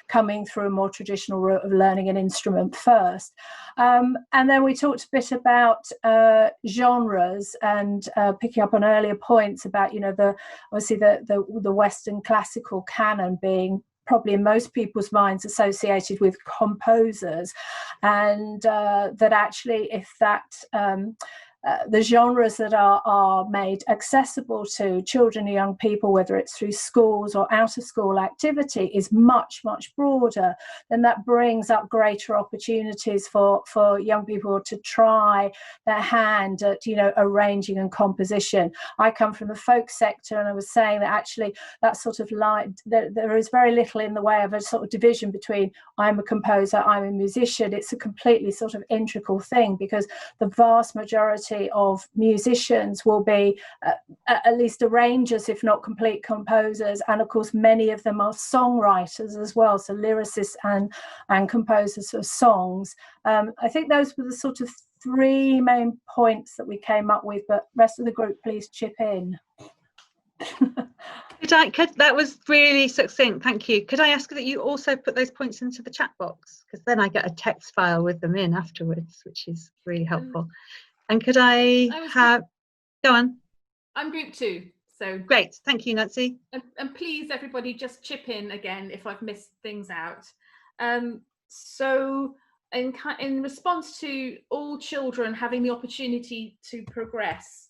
coming through a more traditional route of learning an instrument first. And then we talked a bit about genres, and picking up on earlier points about the Western classical canon being probably in most people's minds associated with composers, and that actually if that the genres that are made accessible to children and young people, whether it's through schools or out of school activity, is much, much broader, then that brings up greater opportunities for young people to try their hand at arranging and composition. I come from the folk sector, and I was saying that actually that sort of there is very little in the way of a sort of division between I'm a composer, I'm a musician. It's a completely sort of integral thing, because the vast majority majority of musicians will be at least arrangers, if not complete composers, and of course many of them are songwriters as well, so lyricists and composers of songs. I think those were the sort of 3 main points that we came up with, but rest of the group, please chip in. That was really succinct, thank you. Could I ask that you also put those points into the chat box, because then I get a text file with them in afterwards, which is really helpful. And could I have, go on. I'm group 2, so great, thank you, Nancy. And please everybody just chip in again if I've missed things out. So in response to all children having the opportunity to progress,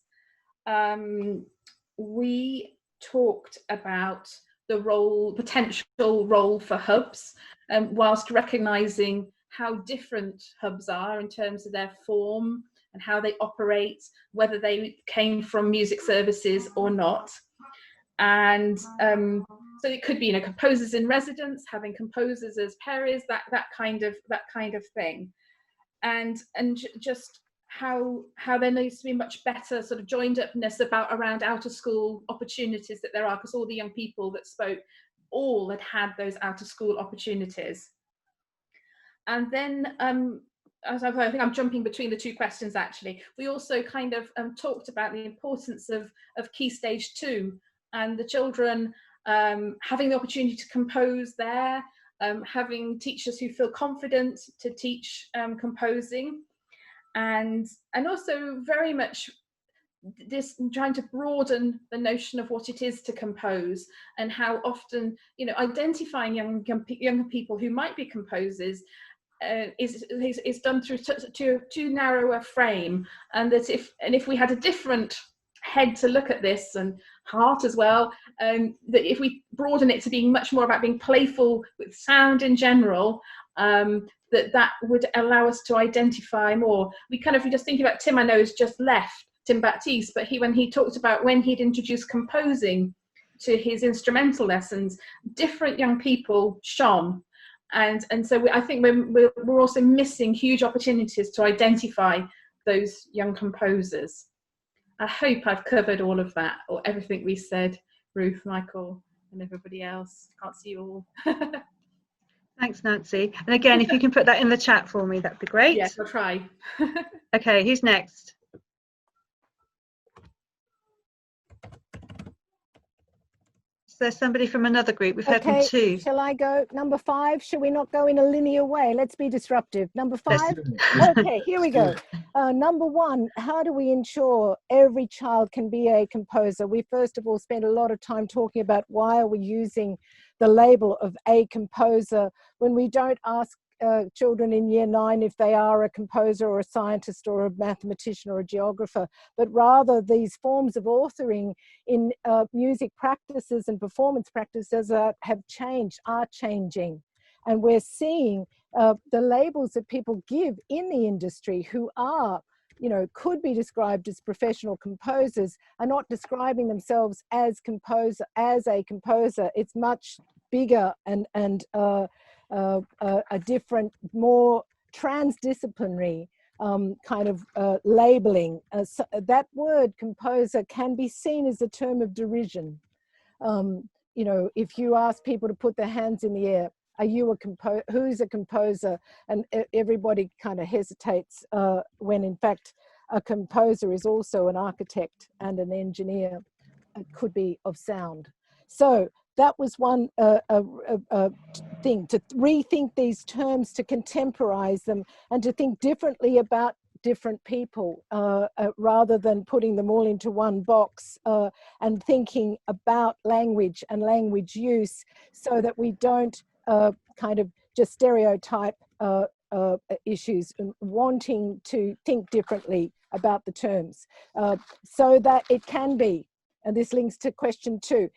we talked about the potential role for hubs, whilst recognising how different hubs are in terms of their form and how they operate, whether they came from music services or not. And so it could be, composers in residence, having composers as pairs, that kind of thing, and just how there needs to be much better sort of joined upness around out of school opportunities that there are, because all the young people that spoke all had those out of school opportunities. And then I think I'm jumping between the 2 questions actually. We also kind of talked about the importance of Key Stage 2 and the children having the opportunity to compose there, having teachers who feel confident to teach composing, and also very much this trying to broaden the notion of what it is to compose, and how often identifying young people who might be composers is done through too narrow a frame, and that if we had a different head to look at this, and heart as well, that if we broaden it to being much more about being playful with sound in general, that would allow us to identify more. We kind of just thinking about Tim, I know, has just left, Tim Baptiste, but when he talked about when he'd introduced composing to his instrumental lessons, different young people shone. And so I think we're also missing huge opportunities to identify those young composers. I hope I've covered all of that, or everything we said, Ruth, Michael, and everybody else. Can't see you all. Thanks, Nancy. And again, if you can put that in the chat for me, that'd be great. Yes, I'll try. Okay, who's next? Is there somebody from another group? We've heard from 2. Shall I go? Number 5, shall we not go in a linear way? Let's be disruptive. Number 5? Okay, here we go. Number 1, how do we ensure every child can be a composer? We first of all spent a lot of time talking about why are we using the label of a composer when we don't ask children in year 9 if they are a composer or a scientist or a mathematician or a geographer, but rather these forms of authoring in music practices and performance practices have changed, are changing. And we're seeing the labels that people give in the industry who are, could be described as professional composers, are not describing themselves as a composer. It's much bigger and a different, more transdisciplinary kind of labeling. So that word composer can be seen as a term of derision. If you ask people to put their hands in the air, are you a composer? Who's a composer? And everybody kind of hesitates when in fact a composer is also an architect and an engineer. It could be of sound. So that was one thing, to rethink these terms, to contemporize them, and to think differently about different people rather than putting them all into one box, and thinking about language and language use so that we don't kind of just stereotype issues, and wanting to think differently about the terms so that it can be, and this links to question 2,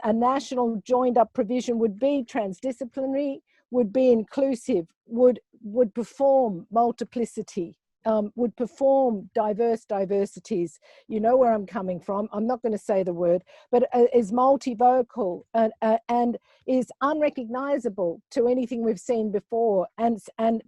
a national joined up provision would be transdisciplinary, would be inclusive, would perform multiplicity would perform diversities. You know where I'm coming from. I'm not going to say the word, but is multivocal and is unrecognizable to anything we've seen before, and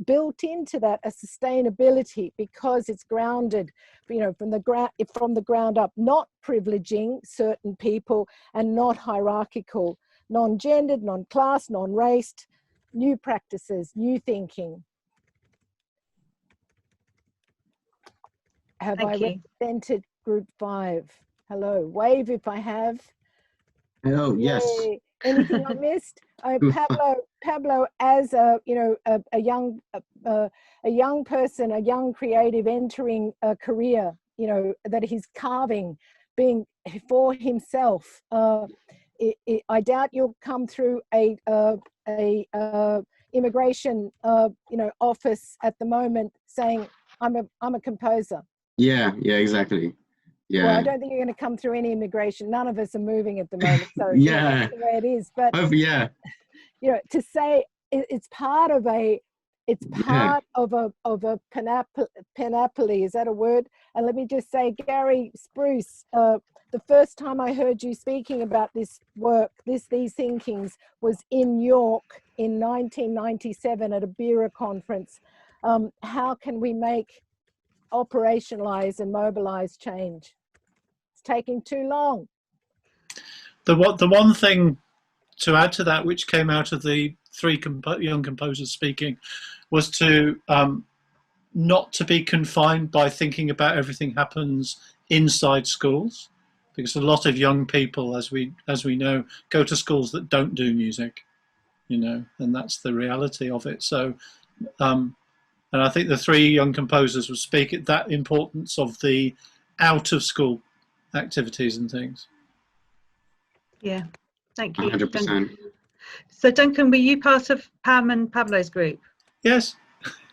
built into that a sustainability because it's grounded, from the ground up, not privileging certain people and not hierarchical, non-gendered, non-class, non-raced, new practices, new thinking. Have I represented group 5? Hello, wave if I have. Oh, yes. Yay. Anything I missed? Pablo, as a young person, a young creative entering a career, that he's carving, being for himself. I doubt you'll come through a immigration, office at the moment saying, I'm a composer. Yeah, exactly. Yeah. Well, I don't think you're going to come through any immigration. None of us are moving at the moment, so yeah, that's the way it is. But yeah, to say it's part of a panoply. Is that a word? And let me just say, Gary Spruce, the first time I heard you speaking about this work, these thinkings, was in York in 1997 at a BIRA conference. How can we operationalize and mobilize change? It's taking too long. The one thing to add to that, which came out of the 3 young composers speaking, was to not to be confined by thinking about everything happens inside schools, because a lot of young people, as we know, go to schools that don't do music, and that's the reality of it. So and I think the 3 young composers would speak at that importance of the out of school activities and things. Yeah, thank you. 100%. So Duncan, were you part of Pam and Pablo's group? Yes.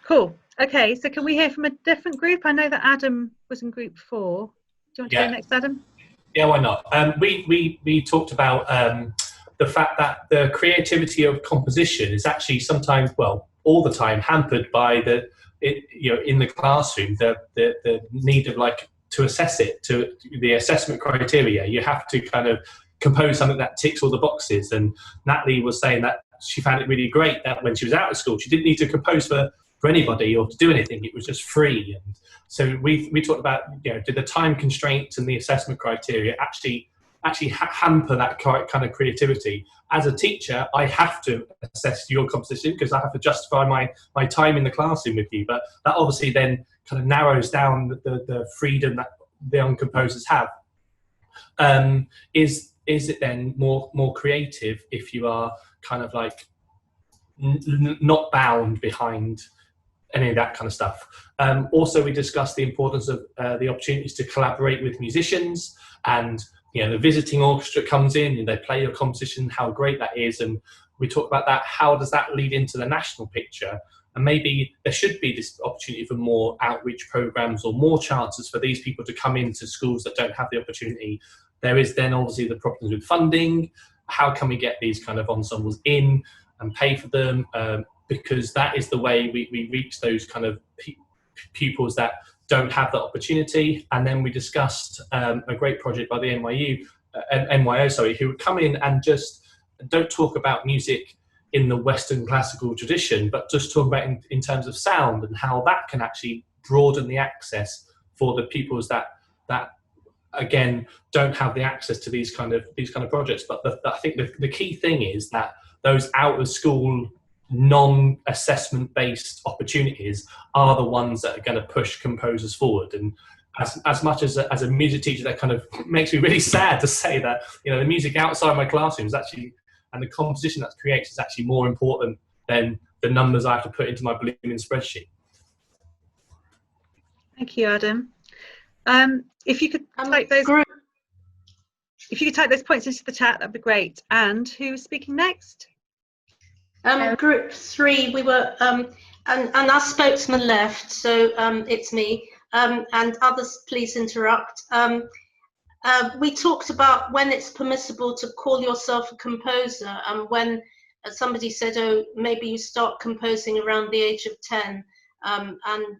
Cool. Okay, so can we hear from a different group? I know that Adam was in group 4. Do you want to go next, Adam? Yeah, why not? We talked about the fact that the creativity of composition is actually sometimes, well, all the time, hampered by in the classroom, the need of to assess it, to the assessment criteria. You have to kind of compose something that ticks all the boxes. And Natalie was saying that she found it really great that when she was out of school, she didn't need to compose for anybody or to do anything. It was just free. And so we talked about, did the time constraints and the assessment criteria actually hamper that kind of creativity? As a teacher, I have to assess your composition because I have to justify my time in the classroom with you. But that obviously then kind of narrows down the freedom that the young composers have. Is it then more creative if you are kind of not bound behind any of that kind of stuff? Also, we discussed the importance of the opportunities to collaborate with musicians, and the visiting orchestra comes in and they play your composition, how great that is. And we talked about that. How does that lead into the national picture? And maybe there should be this opportunity for more outreach programs or more chances for these people to come into schools that don't have the opportunity. There is then obviously the problems with funding. How can we get these kind of ensembles in and pay for them? Because that is the way we reach those kind of pupils that don't have that opportunity. And then we discussed a great project by the NYO, who would come in and just don't talk about music in the Western classical tradition, but just talk about in terms of sound and how that can actually broaden the access for the pupils that again don't have the access to these kind of projects. But I think the key thing is that those out of school non-assessment based opportunities are the ones that are going to push composers forward. And as much as a music teacher, that kind of makes me really sad to say that the music outside my classroom is actually, and the composition that creates is actually more important than the numbers I have to put into my blooming spreadsheet. Thank you, Adam. If you could type those points into the chat, that'd be great. And who's speaking next? Group 3, we were, and our spokesman left, so it's me, and others please interrupt. We talked about when it's permissible to call yourself a composer, and when somebody said, oh, maybe you start composing around the age of 10. and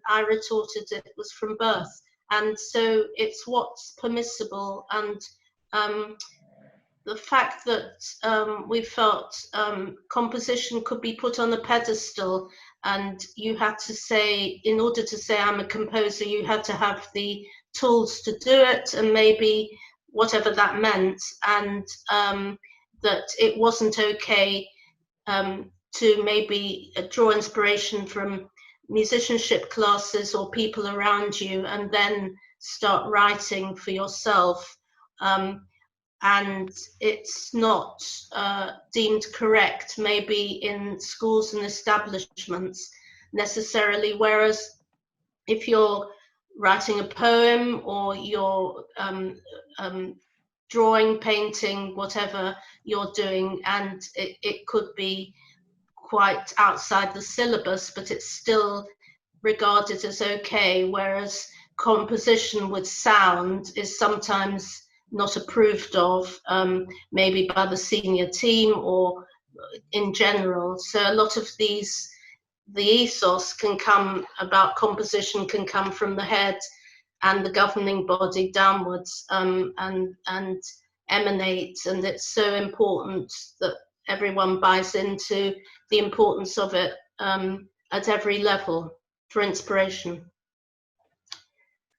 I retorted it was from birth. And so it's what's permissible, and the fact that we felt composition could be put on a pedestal, and you had to say, in order to say I'm a composer, you had to have the tools to do it, and maybe whatever that meant, and that it wasn't okay to maybe draw inspiration from musicianship classes or people around you and then start writing for yourself. And it's not deemed correct maybe in schools and establishments necessarily, whereas if you're writing a poem or you're drawing, painting, whatever you're doing, and it could be quite outside the syllabus, but it's still regarded as okay, whereas composition with sound is sometimes not approved of, maybe by the senior team or in general. So a lot of the ethos can come about composition can come from the head and the governing body downwards, and emanate, and it's so important that everyone buys into the importance of it at every level for inspiration.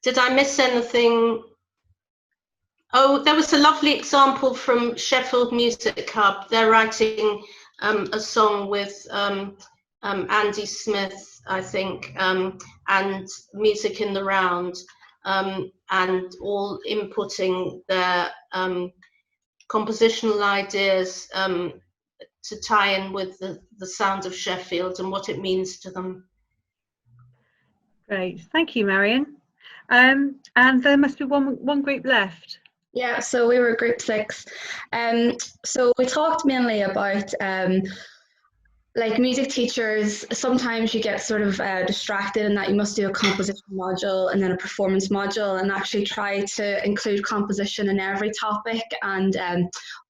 Did I miss anything? Oh, there was a lovely example from Sheffield Music Hub. They're writing a song with Andy Smith, I think, and Music in the Round, and all inputting their compositional ideas to tie in with the sound of Sheffield and what it means to them. Great, thank you, Marion. And there must be one group left. Yeah, so we were group 6. So we talked mainly about like music teachers, sometimes you get sort of distracted in that you must do a composition module and then a performance module, and actually try to include composition in every topic, and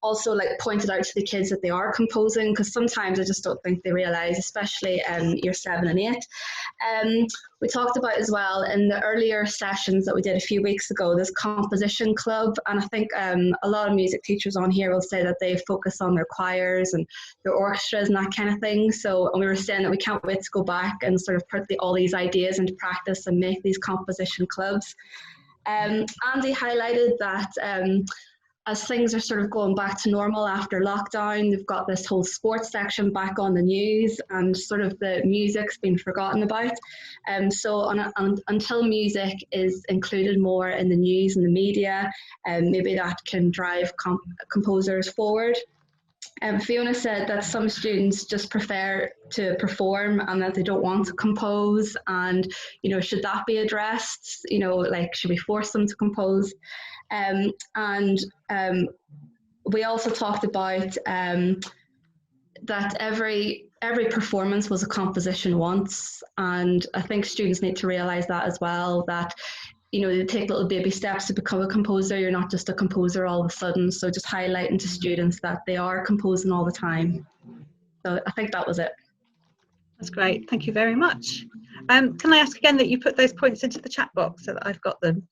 also like pointed out to the kids that they are composing, because sometimes I just don't think they realise, especially year 7 and 8. We talked about as well in the earlier sessions that we did a few weeks ago, this composition club, and I think a lot of music teachers on here will say that they focus on their choirs and their orchestras and that kind of thing. So, and we were saying that we can't wait to go back and sort of put all these ideas into practice and make these composition clubs. Andy highlighted that as things are sort of going back to normal after lockdown, they've got this whole sports section back on the news, and sort of the music's been forgotten about. So until music is included more in the news and the media, maybe that can drive composers forward. Fiona said that some students just prefer to perform and that they don't want to compose, and should that be addressed? Like, should we force them to compose? And we also talked about that every performance was a composition once, and I think students need to realise that as well, that they take little baby steps to become a composer. You're not just a composer all of a sudden. So just highlighting to students that they are composing all the time. So I think that was it. That's great. Thank you very much. Can I ask again that you put those points into the chat box so that I've got them?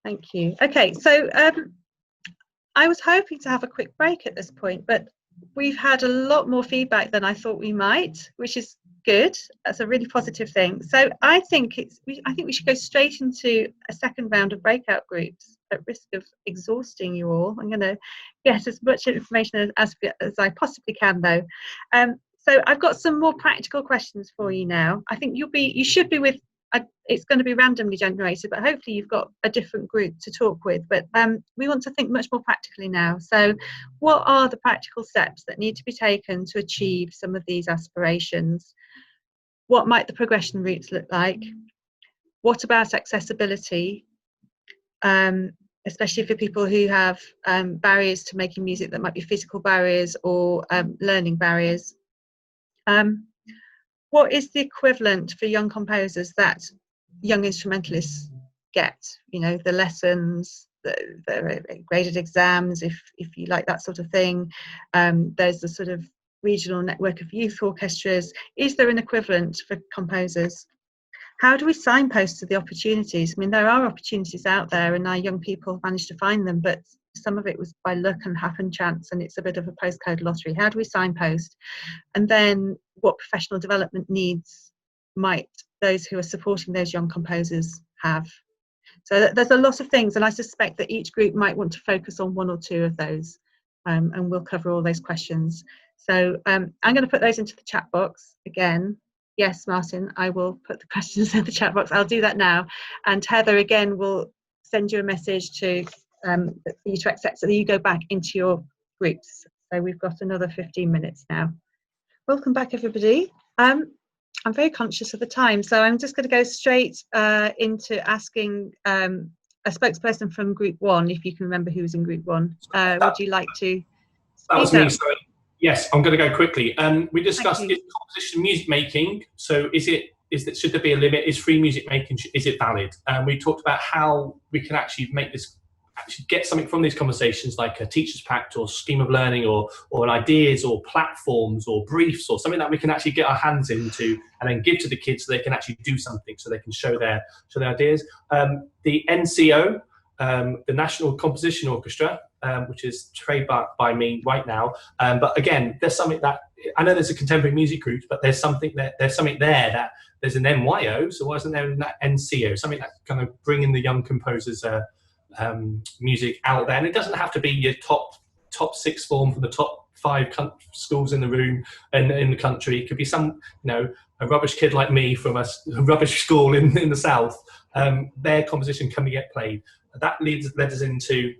Thank you. Okay, so I was hoping to have a quick break at this point, but we've had a lot more feedback than I thought we might, which is good. That's a really positive thing. So I think we should go straight into a second round of breakout groups, at risk of exhausting you all. I'm going to get as much information as I possibly can, though. So I've got some more practical questions for you now. I think you should be with. It's going to be randomly generated, but hopefully you've got a different group to talk with. But we want to think much more practically now. So what are the practical steps that need to be taken to achieve some of these aspirations? What might the progression routes look like? What about accessibility, especially for people who have barriers to making music that might be physical barriers or learning barriers? What is the equivalent for young composers that young instrumentalists get? The lessons, the graded exams, if you like that sort of thing. There's the sort of regional network of youth orchestras? Is there an equivalent for composers? How do we signpost to the opportunities? I mean, there are opportunities out there and our young people managed to find them, but some of it was by luck and happen chance, and it's a bit of a postcode lottery. How do we signpost? And then what professional development needs might those who are supporting those young composers have? So there's a lot of things, and I suspect that each group might want to focus on one or two of those, and we'll cover all those questions. So I'm going to put those into the chat box again. Yes, Martin, I will put the questions in the chat box. I'll do that now. And Heather, again, will send you a message to for you to accept so that you go back into your groups. So we've got another 15 minutes now. Welcome back, everybody. I'm very conscious of the time, so I'm just going to go straight into asking a spokesperson from Group 1, if you can remember who was in Group 1. Would you like to speak That was me, up? sorry. Yes, I'm going to go quickly. We discussed is composition music making. So should there be a limit? Is free music making, is it valid? We talked about how we can actually get something from these conversations, like a teacher's pact or scheme of learning or ideas or platforms or briefs or something that we can actually get our hands into and then give to the kids so they can actually do something, so they can show their ideas. The NCO, the National Composition Orchestra, which is trademarked by me right now. But again, there's something that, I know there's a contemporary music group, but there's something there that there's an NYO, so why isn't there an NCO? Something that kind of bringing the young composers music out there. And it doesn't have to be your top sixth form from the top 5 schools in the room and in the country. It could be some, a rubbish kid like me from a rubbish school in the south. Their composition can get played. That led us into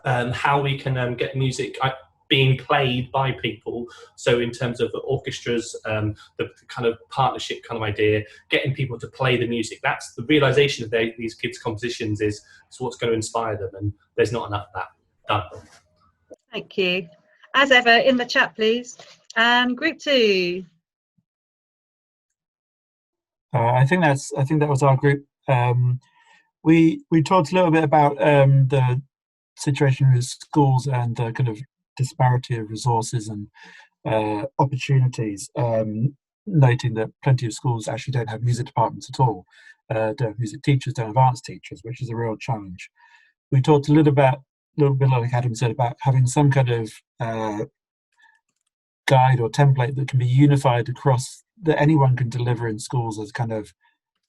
how we can get music being played by people. So in terms of orchestras, the kind of partnership kind of idea, getting people to play the music. That's the realization of these kids' compositions is what's going to inspire them, and there's not enough of that done. Thank you. As ever, in the chat, please. Group 2. I think that was our group. We talked a little bit about the situation with schools and the kind of disparity of resources and opportunities, noting that plenty of schools actually don't have music departments at all, don't have music teachers, don't have arts teachers, which is a real challenge. We talked a little bit like Adam said, about having some kind of guide or template that can be unified across, that anyone can deliver in schools as kind of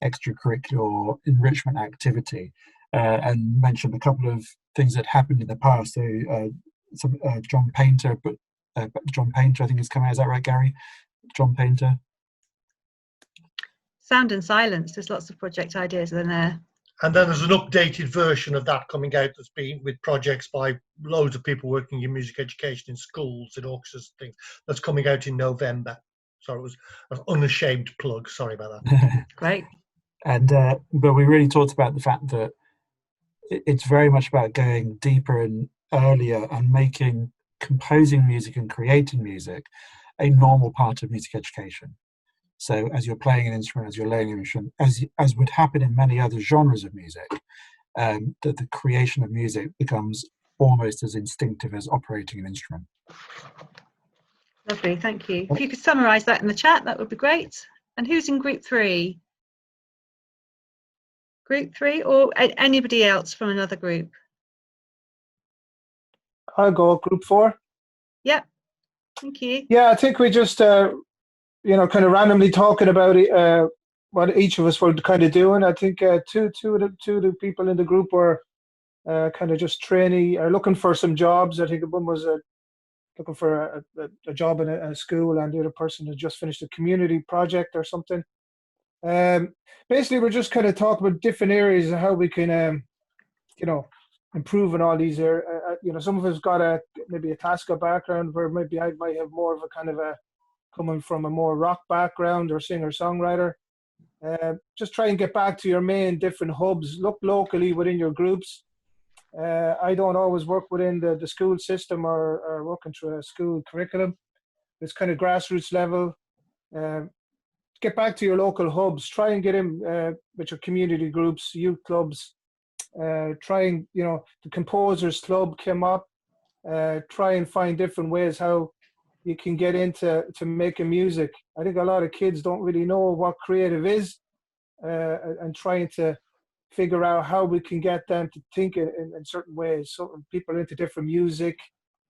extracurricular or enrichment activity, and mentioned a couple of things that happened in the past. So John Painter, I think is coming out. Is that right, Gary? John Painter. Sound and Silence. There's lots of project ideas in there. And then there's an updated version of that coming out that's been with projects by loads of people working in music education in schools and orchestras and things. That's coming out in November. So it was an unashamed plug. Sorry about that. Great. And but we really talked about the fact that it's very much about going deeper and earlier and making composing music and creating music a normal part of music education. So as you're playing an instrument, as you're learning an instrument, as would happen in many other genres of music, that the creation of music becomes almost as instinctive as operating an instrument. Lovely, thank you. If you could summarise that in the chat, that would be great. And who's in Group 3? Group 3 or anybody else from another group? I'll go Group 4. Yep, thank you. Yeah, I think we just, kind of randomly talking about it, what each of us were kind of doing. I think two of the people in the group were kind of just trainee or looking for some jobs. I think one was looking for a job in a school, and the other person had just finished a community project or something. Basically, we're just kind of talking about different areas of how we can, improve in all these areas. Some of us got maybe a classical background, where maybe I might have more of a kind of coming from a more rock background or singer-songwriter. Just try and get back to your main different hubs. Look locally within your groups. I don't always work within the school system or working through a school curriculum. It's kind of grassroots level. Get back to your local hubs. Try and get in with your community groups, youth clubs. Try and, the Composers Club came up. Try and find different ways how, you can get into making music. I think a lot of kids don't really know what creative is, and trying to figure out how we can get them to think in certain ways. So people are into different music.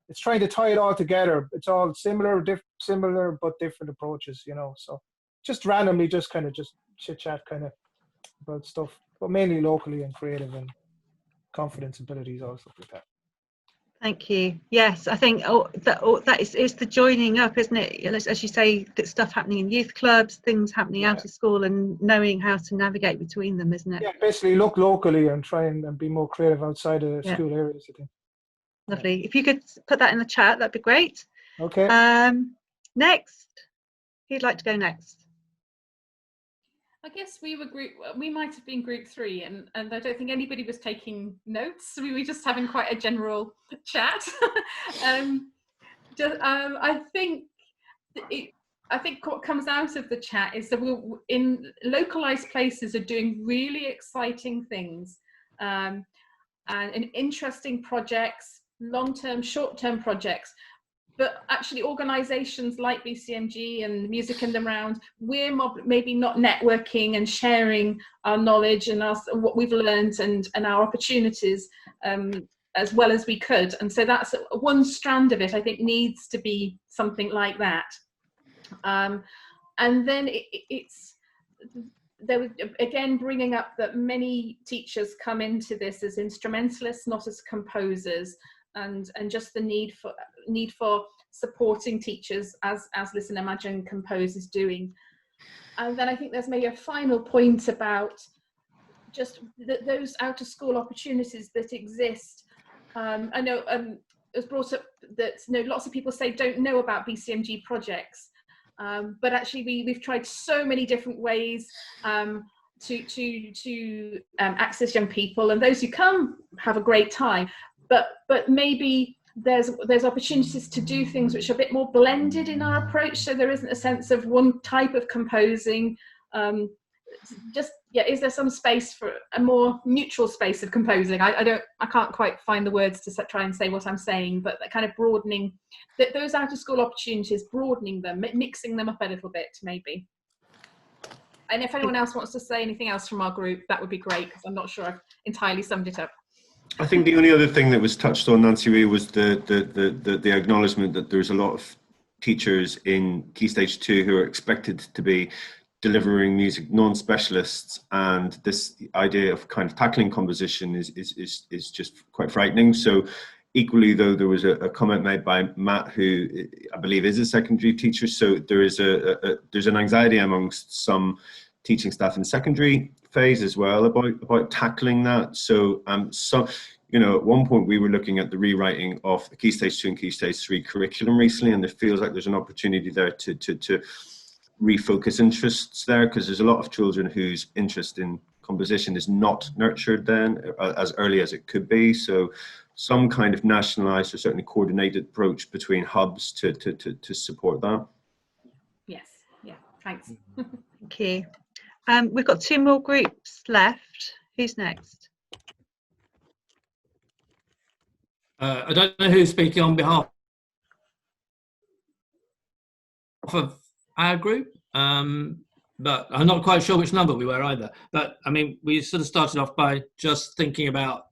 It's trying to tie it all together. It's all similar but different approaches, you know. So just randomly, just kind of just chit chat kind of about stuff, but mainly locally and creative and confidence, abilities, all stuff like that. Thank you. Yes, I think that is it's the joining up, isn't it? As you say, that stuff happening in youth clubs, things happening out of school, and knowing how to navigate between them, isn't it? Yeah, basically look locally and try and be more creative outside of school areas, I think. Lovely. If you could put that in the chat, that'd be great. Okay. Next, who'd like to go next? I guess we might have been group 3, and I don't think anybody was taking notes. We were just having quite a general chat. I think what comes out of the chat is that we're in localized places are doing really exciting things, and interesting projects, long-term, short-term projects. But actually organisations like BCMG and Music in the Round, we're maybe not networking and sharing our knowledge and what we've learned and our opportunities as well as we could. And so that's one strand of it, I think, needs to be something like that. And then there was, again, bringing up that many teachers come into this as instrumentalists, not as composers. And just the need for supporting teachers as Listen, Imagine, Compose is doing. And then I think there's maybe a final point about just those out of school opportunities that exist. I know it was brought up that lots of people don't know about BCMG projects, but actually we've tried so many different ways to access young people, and those who come have a great time. But maybe there's opportunities to do things which are a bit more blended in our approach, so there isn't a sense of one type of composing. Is there some space for a more neutral space of composing? I can't quite find the words to try and say what I'm saying, but that kind of broadening those out of school opportunities, broadening them, mixing them up a little bit maybe. And if anyone else wants to say anything else from our group, that would be great, because I'm not sure I've entirely summed it up. I think the only other thing that was touched on, Nancy Ray, was the acknowledgement that there's a lot of teachers in Key Stage 2 who are expected to be delivering music, non-specialists, and this idea of kind of tackling composition is just quite frightening. So equally, though, there was a comment made by Matt, who I believe is a secondary teacher. So there is there's an anxiety amongst some teaching staff in secondary phase as well about tackling that. So at one point we were looking at the rewriting of the Key Stage 2 and Key Stage 3 curriculum recently, and it feels like there's an opportunity there to refocus interests there, because there's a lot of children whose interest in composition is not nurtured then as early as it could be. So some kind of nationalized or certainly coordinated approach between hubs to support that. Yes, yeah, thanks. Thank you. We've got 2 more groups left. Who's next? I don't know who's speaking on behalf of our group, but I'm not quite sure which number we were either. But I mean, we sort of started off by just thinking about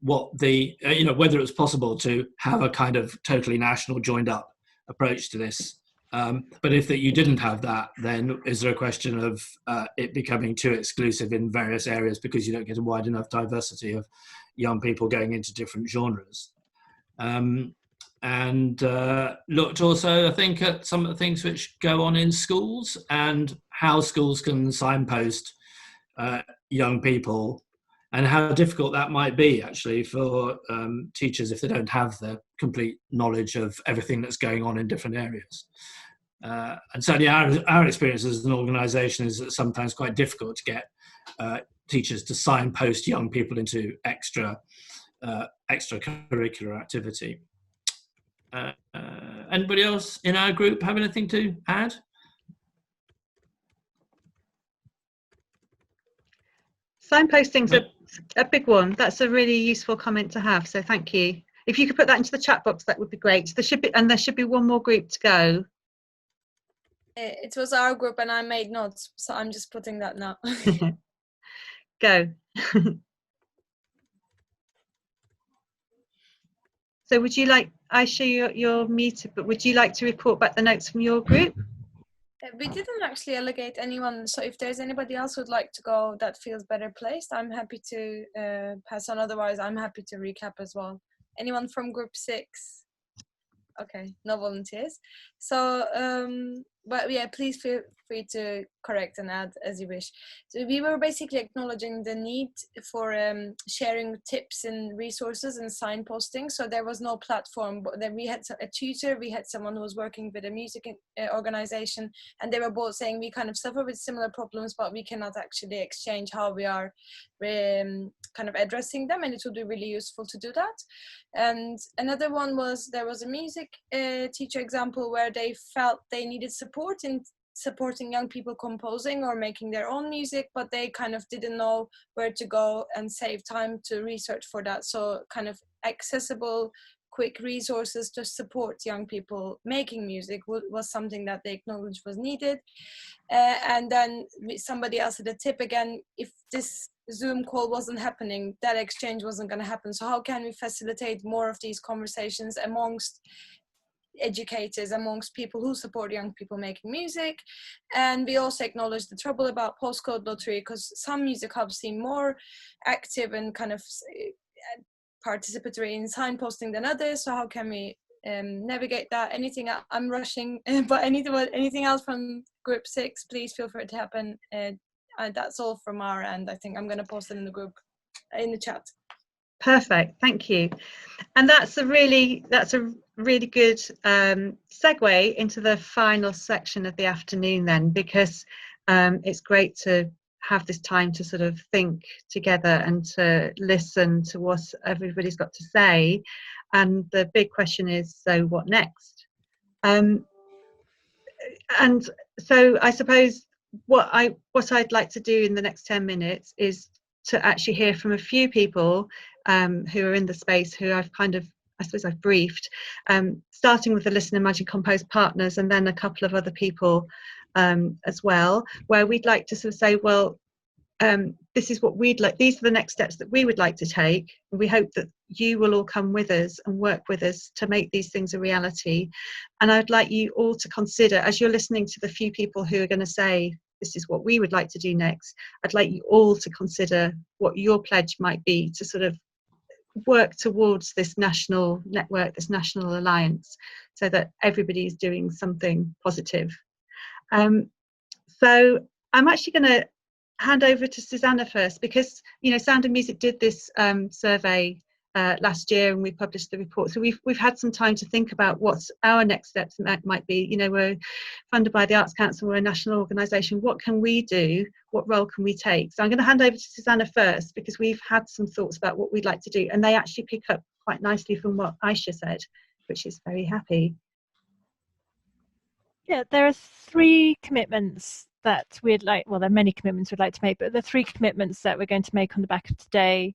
what whether it was possible to have a kind of totally national joined up approach to this. But if you didn't have that, then is there a question of it becoming too exclusive in various areas because you don't get a wide enough diversity of young people going into different genres? And looked also, I think, at some of the things which go on in schools and how schools can signpost young people, and how difficult that might be actually for teachers if they don't have the complete knowledge of everything that's going on in different areas. And certainly our experience as an organisation is that it's sometimes quite difficult to get teachers to signpost young people into extracurricular activity. Anybody else in our group have anything to add? Signposting's a big one. That's a really useful comment to have, so thank you. If you could put that into the chat box, that would be great. There should be one more group to go. It was our group and I made notes, so I'm just putting that now. Go. So would you like, Aisha, you're muted, but would you like to report back the notes from your group? We didn't actually allocate anyone, so if there's anybody else who'd like to go that feels better placed, I'm happy to pass on. Otherwise, I'm happy to recap as well. Anyone from group 6? Okay, no volunteers. So, but yeah, please feel free to correct and add as you wish. So we were basically acknowledging the need for sharing tips and resources and signposting. So there was no platform, but then we had a tutor, we had someone who was working with a music organization, and they were both saying we kind of suffer with similar problems, but we cannot actually exchange how we are kind of addressing them, and it would be really useful to do that. And another one was, there was a music teacher example where they felt they needed support in supporting young people composing or making their own music, but they kind of didn't know where to go and save time to research for that. So kind of accessible, quick resources to support young people making music was something that they acknowledged was needed. And then somebody else had a tip again, if this Zoom call wasn't happening, that exchange wasn't going to happen. So how can we facilitate more of these conversations amongst educators, amongst people who support young people making music? And we also acknowledge the trouble about postcode lottery, because some music hubs seem more active and kind of participatory in signposting than others. So how can we navigate that? Anything, I'm rushing, but anything else from group 6, please feel free to happen. That's all from our end. I think I'm going to post it in the group, in the chat. Perfect, thank you. And that's a really good segue into the final section of the afternoon then, because it's great to have this time to sort of think together and to listen to what everybody's got to say. And the big question is, so what next? And so I suppose what I'd like to do in the next 10 minutes is to actually hear from a few people who are in the space, who I've briefed, starting with the Listen, Imagine, Compose partners, and then a couple of other people as well, where we'd like to sort of say, well, this is what we'd like, these are the next steps that we would like to take. We hope that you will all come with us and work with us to make these things a reality. And I'd like you all to consider, as you're listening to the few people who are going to say, this is what we would like to do next, I'd like you all to consider what your pledge might be to sort of work towards this national network, this national alliance, so that everybody is doing something positive. So I'm actually going to hand over to Susanna first, because Sound and Music did this survey last year, and we published the report. So we've had some time to think about what our next steps might be. We're funded by the Arts Council, we're a national organisation. What can we do? What role can we take? So I'm going to hand over to Susanna first, because we've had some thoughts about what we'd like to do, and they actually pick up quite nicely from what Aisha said, which is very happy. Yeah, there are 3 commitments that we'd like, well, there are many commitments we'd like to make, but the 3 commitments that we're going to make on the back of today.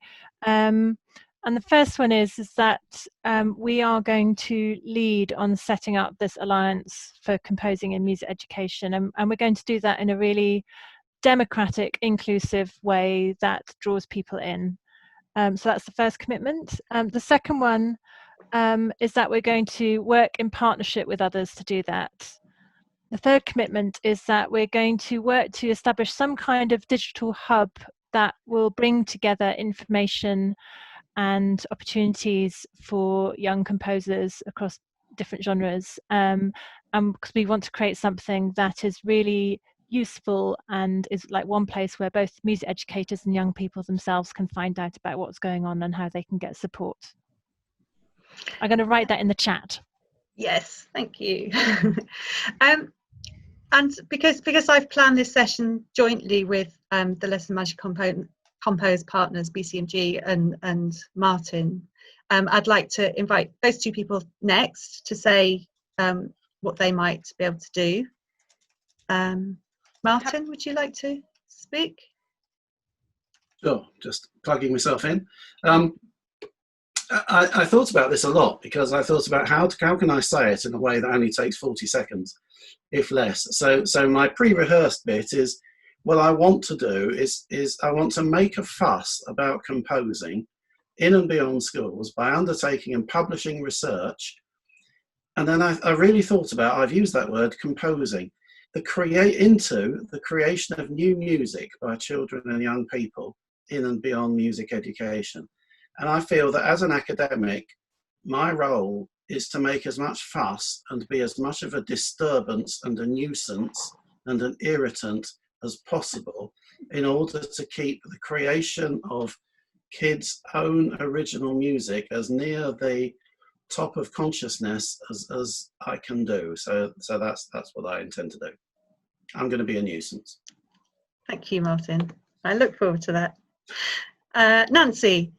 And the first one is that we are going to lead on setting up this alliance for composing in music education, and we're going to do that in a really democratic, inclusive way that draws people in. So that's the first commitment. The second one is that we're going to work in partnership with others to do that. The third commitment is that we're going to work to establish some kind of digital hub that will bring together information and opportunities for young composers across different genres, and because we want to create something that is really useful and is like one place where both music educators and young people themselves can find out about what's going on and how they can get support. I'm going to write that in the chat. Yes, thank you. And because I've planned this session jointly with the Listen, Imagine, Compose partners, BCMG and Martin, I'd like to invite those 2 people next to say what they might be able to do. Martin, would you like to speak? Sure, just plugging myself in. I thought about this a lot, because I thought about how can I say it in a way that only takes 40 seconds, if less. So my pre-rehearsed bit is, what I want to do is I want to make a fuss about composing in and beyond schools by undertaking and publishing research. And then I really thought about, I've used that word, composing, the creation of new music by children and young people in and beyond music education. And I feel that as an academic, my role is to make as much fuss and be as much of a disturbance and a nuisance and an irritant as possible, in order to keep the creation of kids' own original music as near the top of consciousness as I can do. So that's what I intend to do. I'm going to be a nuisance. Thank you, Martin. I look forward to that. Nancy.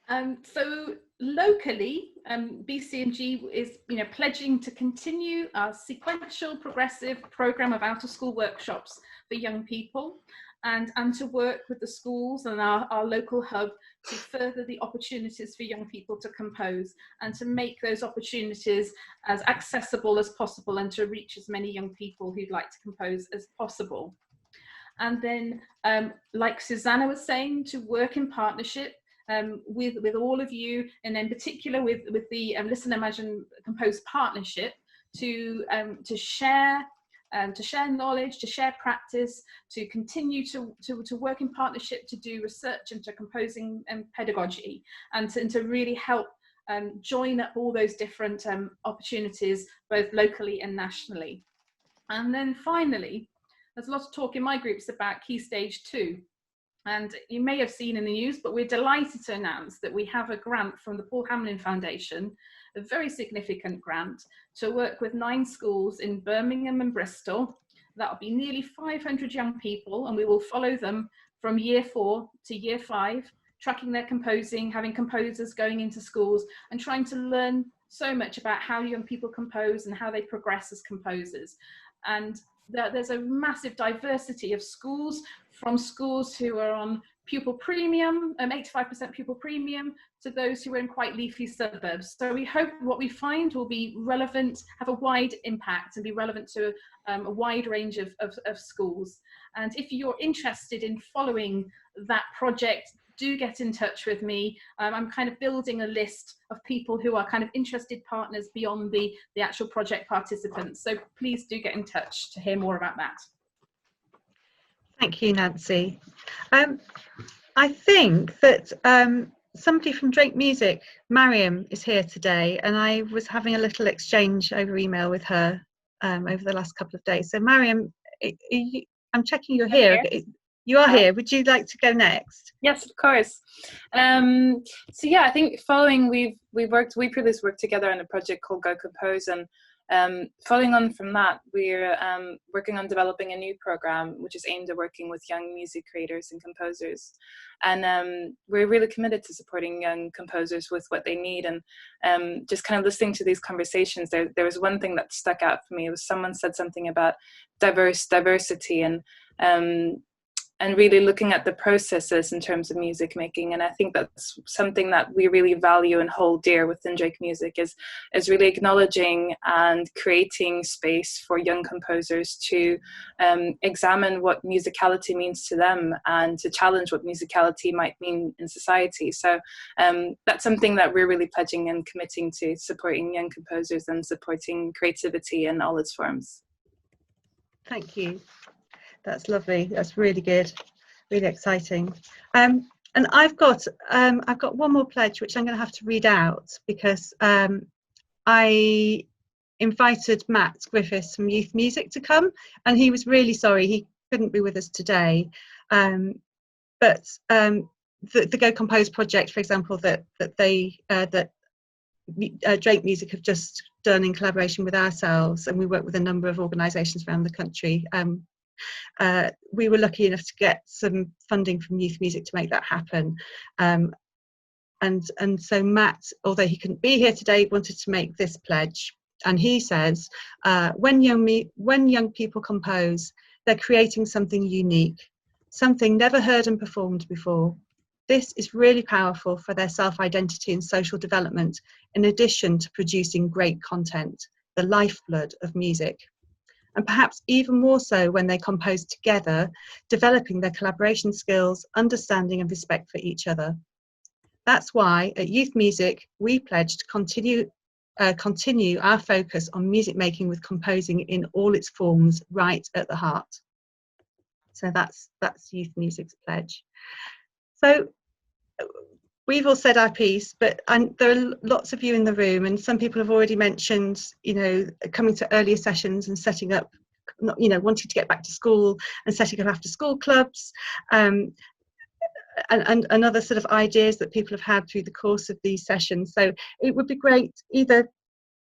So locally, BCMG is pledging to continue our sequential progressive programme of out-of-school workshops for young people, and to work with the schools and our local hub to further the opportunities for young people to compose, and to make those opportunities as accessible as possible, and to reach as many young people who'd like to compose as possible. And then, like Susanna was saying, to work in partnership with all of you, and in particular with the Listen, Imagine, Compose partnership, to share knowledge, to share practice, to continue to work in partnership, to do research into composing pedagogy, and to really help join up all those different opportunities, both locally and nationally. And then finally, there's a lot of talk in my groups about Key Stage 2. And you may have seen in the news, but we're delighted to announce that we have a grant from the Paul Hamlin Foundation, a very significant grant, to work with 9 schools in Birmingham and Bristol. That'll be nearly 500 young people, and we will follow them from year 4 to year 5, tracking their composing, having composers going into schools and trying to learn so much about how young people compose and how they progress as composers. And there's a massive diversity of schools, from schools who are on pupil premium, 85% pupil premium, to those who are in quite leafy suburbs. So we hope what we find will be relevant, have a wide impact, and be relevant to a wide range of schools. And if you're interested in following that project, do get in touch with me. I'm kind of building a list of people who are kind of interested partners beyond the actual project participants. So please do get in touch to hear more about that. Thank you, Nancy. I think that somebody from Drake Music, Mariam, is here today, and I was having a little exchange over email with her over the last couple of days. So Mariam, I'm checking you're here. You are here. Would you like to go next? Yes, of course. So yeah, I think following we previously worked together on a project called Go Compose, and following on from that, we're working on developing a new program which is aimed at working with young music creators and composers, and we're really committed to supporting young composers with what they need. And just kind of listening to these conversations, there was one thing that stuck out for me. It was someone said something about diversity, and really looking at the processes in terms of music making. And I think that's something that we really value and hold dear within Drake Music, is really acknowledging and creating space for young composers to examine what musicality means to them, and to challenge what musicality might mean in society. So that's something that we're really pledging and committing to, supporting young composers and supporting creativity in all its forms. Thank you. That's lovely. That's really good, really exciting. And I've got one more pledge which I'm going to have to read out, because I invited Matt Griffiths from Youth Music to come, and he was really sorry he couldn't be with us today. But the Go Compose project, for example, that Drake Music have just done in collaboration with ourselves, and we work with a number of organisations around the country. We were lucky enough to get some funding from Youth Music to make that happen, and so Matt, although he couldn't be here today, wanted to make this pledge, and he says, when young people compose, they're creating something unique, something never heard and performed before. This is really powerful for their self-identity and social development, in addition to producing great content, the lifeblood of music. And perhaps even more so when they compose together, developing their collaboration skills, understanding and respect for each other. That's why at Youth Music, we pledge to continue our focus on music making with composing in all its forms right at the heart. So that's Youth Music's pledge. So we've all said our piece, but there are lots of you in the room, and some people have already mentioned, you know, coming to earlier sessions and setting up, you know, wanting to get back to school and setting up after school clubs, and other sort of ideas that people have had through the course of these sessions. So it would be great, either,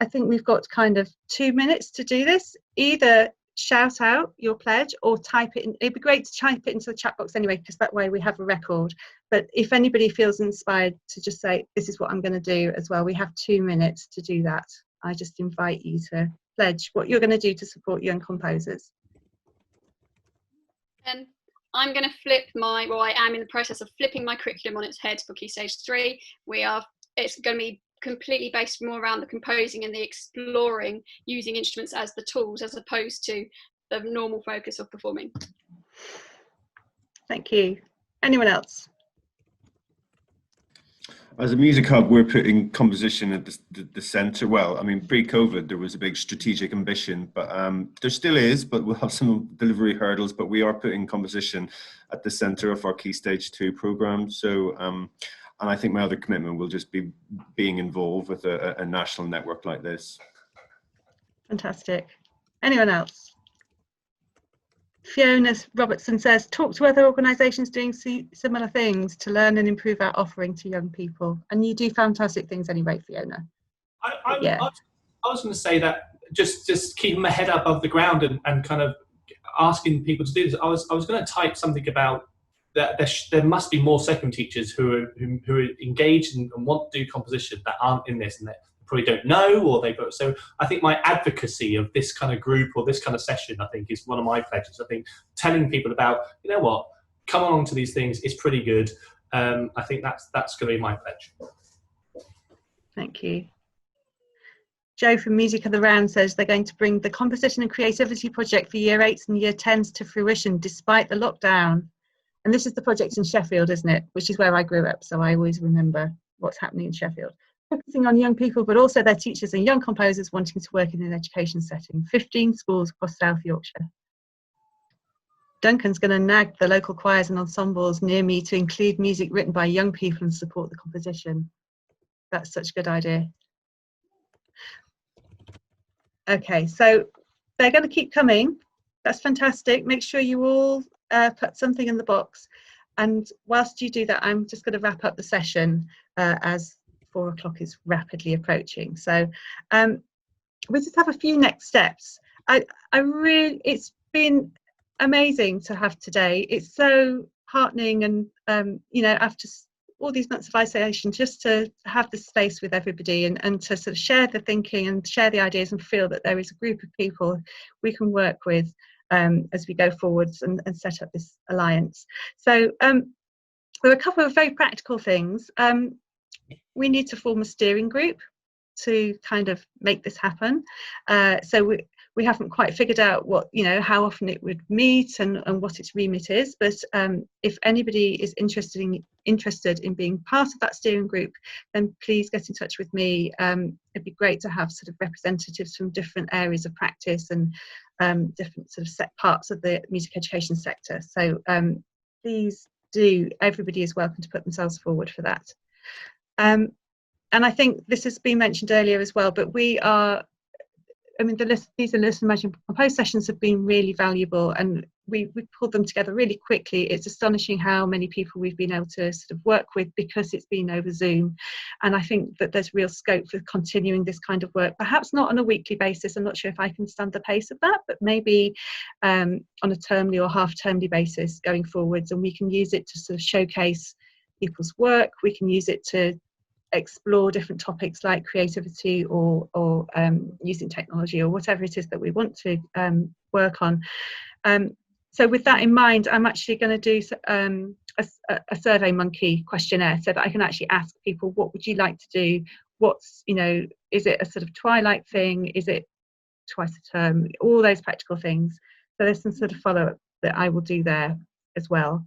I think we've got kind of 2 minutes to do this, either shout out your pledge or type it in. It'd be great to type it into the chat box anyway, because that way we have a record. But if anybody feels inspired to just say, this is what I'm going to do as well, we have 2 minutes to do that. I just invite you to pledge what you're going to do to support young composers. I'm going to flip I am in the process of flipping my curriculum on its head for Key Stage 3. It's going to be completely based more around the composing and the exploring, using instruments as the tools as opposed to the normal focus of performing. Thank you. Anyone else? As a music hub, we're putting composition at the centre. Well, I mean, pre-COVID, there was a big strategic ambition, but there still is, but we'll have some delivery hurdles, but we are putting composition at the centre of our Key Stage 2 programme. So, and I think my other commitment will just be being involved with a national network like this. Fantastic. Anyone else? Fiona Robertson says, talk to other organisations doing similar things to learn and improve our offering to young people. And you do fantastic things anyway, Fiona. I was going to say that just keeping my head up above the ground and kind of asking people to do this. I was going to type something about that there must be more secondary teachers who are engaged and want to do composition that aren't in this, and that probably don't know, or so I think my advocacy of this kind of group or this kind of session, I think, is one of my pledges. I think telling people about, you know what, come along to these things is pretty good. I think that's going to be my pledge. Thank you. Joe from Music of the Round says they're going to bring the Composition and Creativity project for Year 8s and Year 10s to fruition despite the lockdown. And this is the project in Sheffield, isn't it? Which is where I grew up, so I always remember what's happening in Sheffield. Focusing on young people, but also their teachers and young composers wanting to work in an education setting. 15 schools across South Yorkshire. Duncan's going to nag the local choirs and ensembles near me to include music written by young people and support the composition. That's such a good idea. Okay, so they're going to keep coming. That's fantastic. Make sure you all put something in the box. And whilst you do that, I'm just going to wrap up the session as 4 o'clock is rapidly approaching. So we just have a few next steps. It's been amazing to have today. It's so heartening, and you know, after all these months of isolation, just to have this space with everybody and to sort of share the thinking and share the ideas and feel that there is a group of people we can work with as we go forwards and set up this alliance. So there are a couple of very practical things. We need to form a steering group to kind of make this happen. So we haven't quite figured out what, you know, how often it would meet and what its remit is. But if anybody is interested in being part of that steering group, then please get in touch with me. It'd be great to have sort of representatives from different areas of practice and different sort of set parts of the music education sector. So please do, everybody is welcome to put themselves forward for that. And I think this has been mentioned earlier as well, but we are, I mean, these Listen, Imagine, Compose sessions have been really valuable, and we pulled them together really quickly. It's astonishing how many people we've been able to sort of work with because it's been over Zoom. And I think that there's real scope for continuing this kind of work, perhaps not on a weekly basis. I'm not sure if I can stand the pace of that, but maybe on a termly or half-termly basis going forwards. And we can use it to sort of showcase people's work. We can use it to explore different topics like creativity or using technology or whatever it is that we want to work on. So with that in mind, I'm actually going to do a Survey Monkey questionnaire so that I can actually ask people, what would you like to do? What's, is it a sort of twilight thing? Is it twice a term? All those practical things. So there's some sort of follow-up that I will do there as well.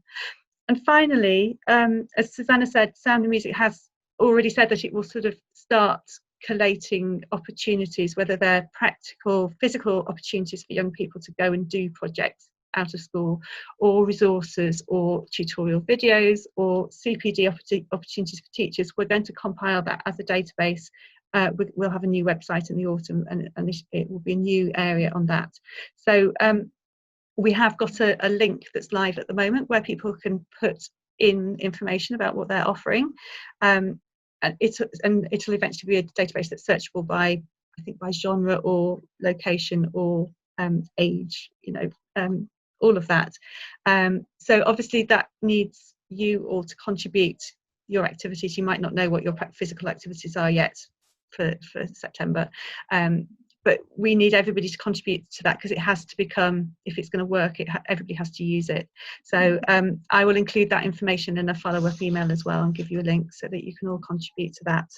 And finally, as Susanna said, Sound and Music has already said that it will sort of start collating opportunities, whether they're practical, physical opportunities for young people to go and do projects out of school, or resources or tutorial videos, or CPD opportunities for teachers. We're going to compile that as a database. We'll have a new website in the autumn, and it will be a new area on that. So we have got a link that's live at the moment where people can put in information about what they're offering. And it'll eventually be a database that's searchable by, I think, by genre or location or age, all of that. So obviously that needs you all to contribute your activities. You might not know what your physical activities are yet for September, but we need everybody to contribute to that, because it has to become, if it's going to work, everybody has to use it. So I will include that information in a follow-up email as well, and give you a link so that you can all contribute to that.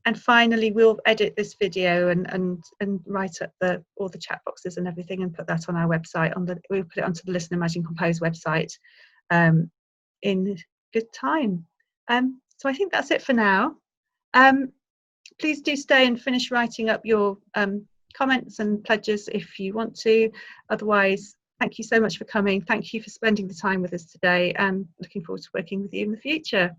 And finally, we'll edit this video and write up all the chat boxes and everything, and put that on our website. We'll put it onto the Listen, Imagine, Compose website in good time. So I think that's it for now. Please do stay and finish writing up your comments and pledges if you want to. Otherwise, thank you so much for coming. Thank you for spending the time with us today, and looking forward to working with you in the future.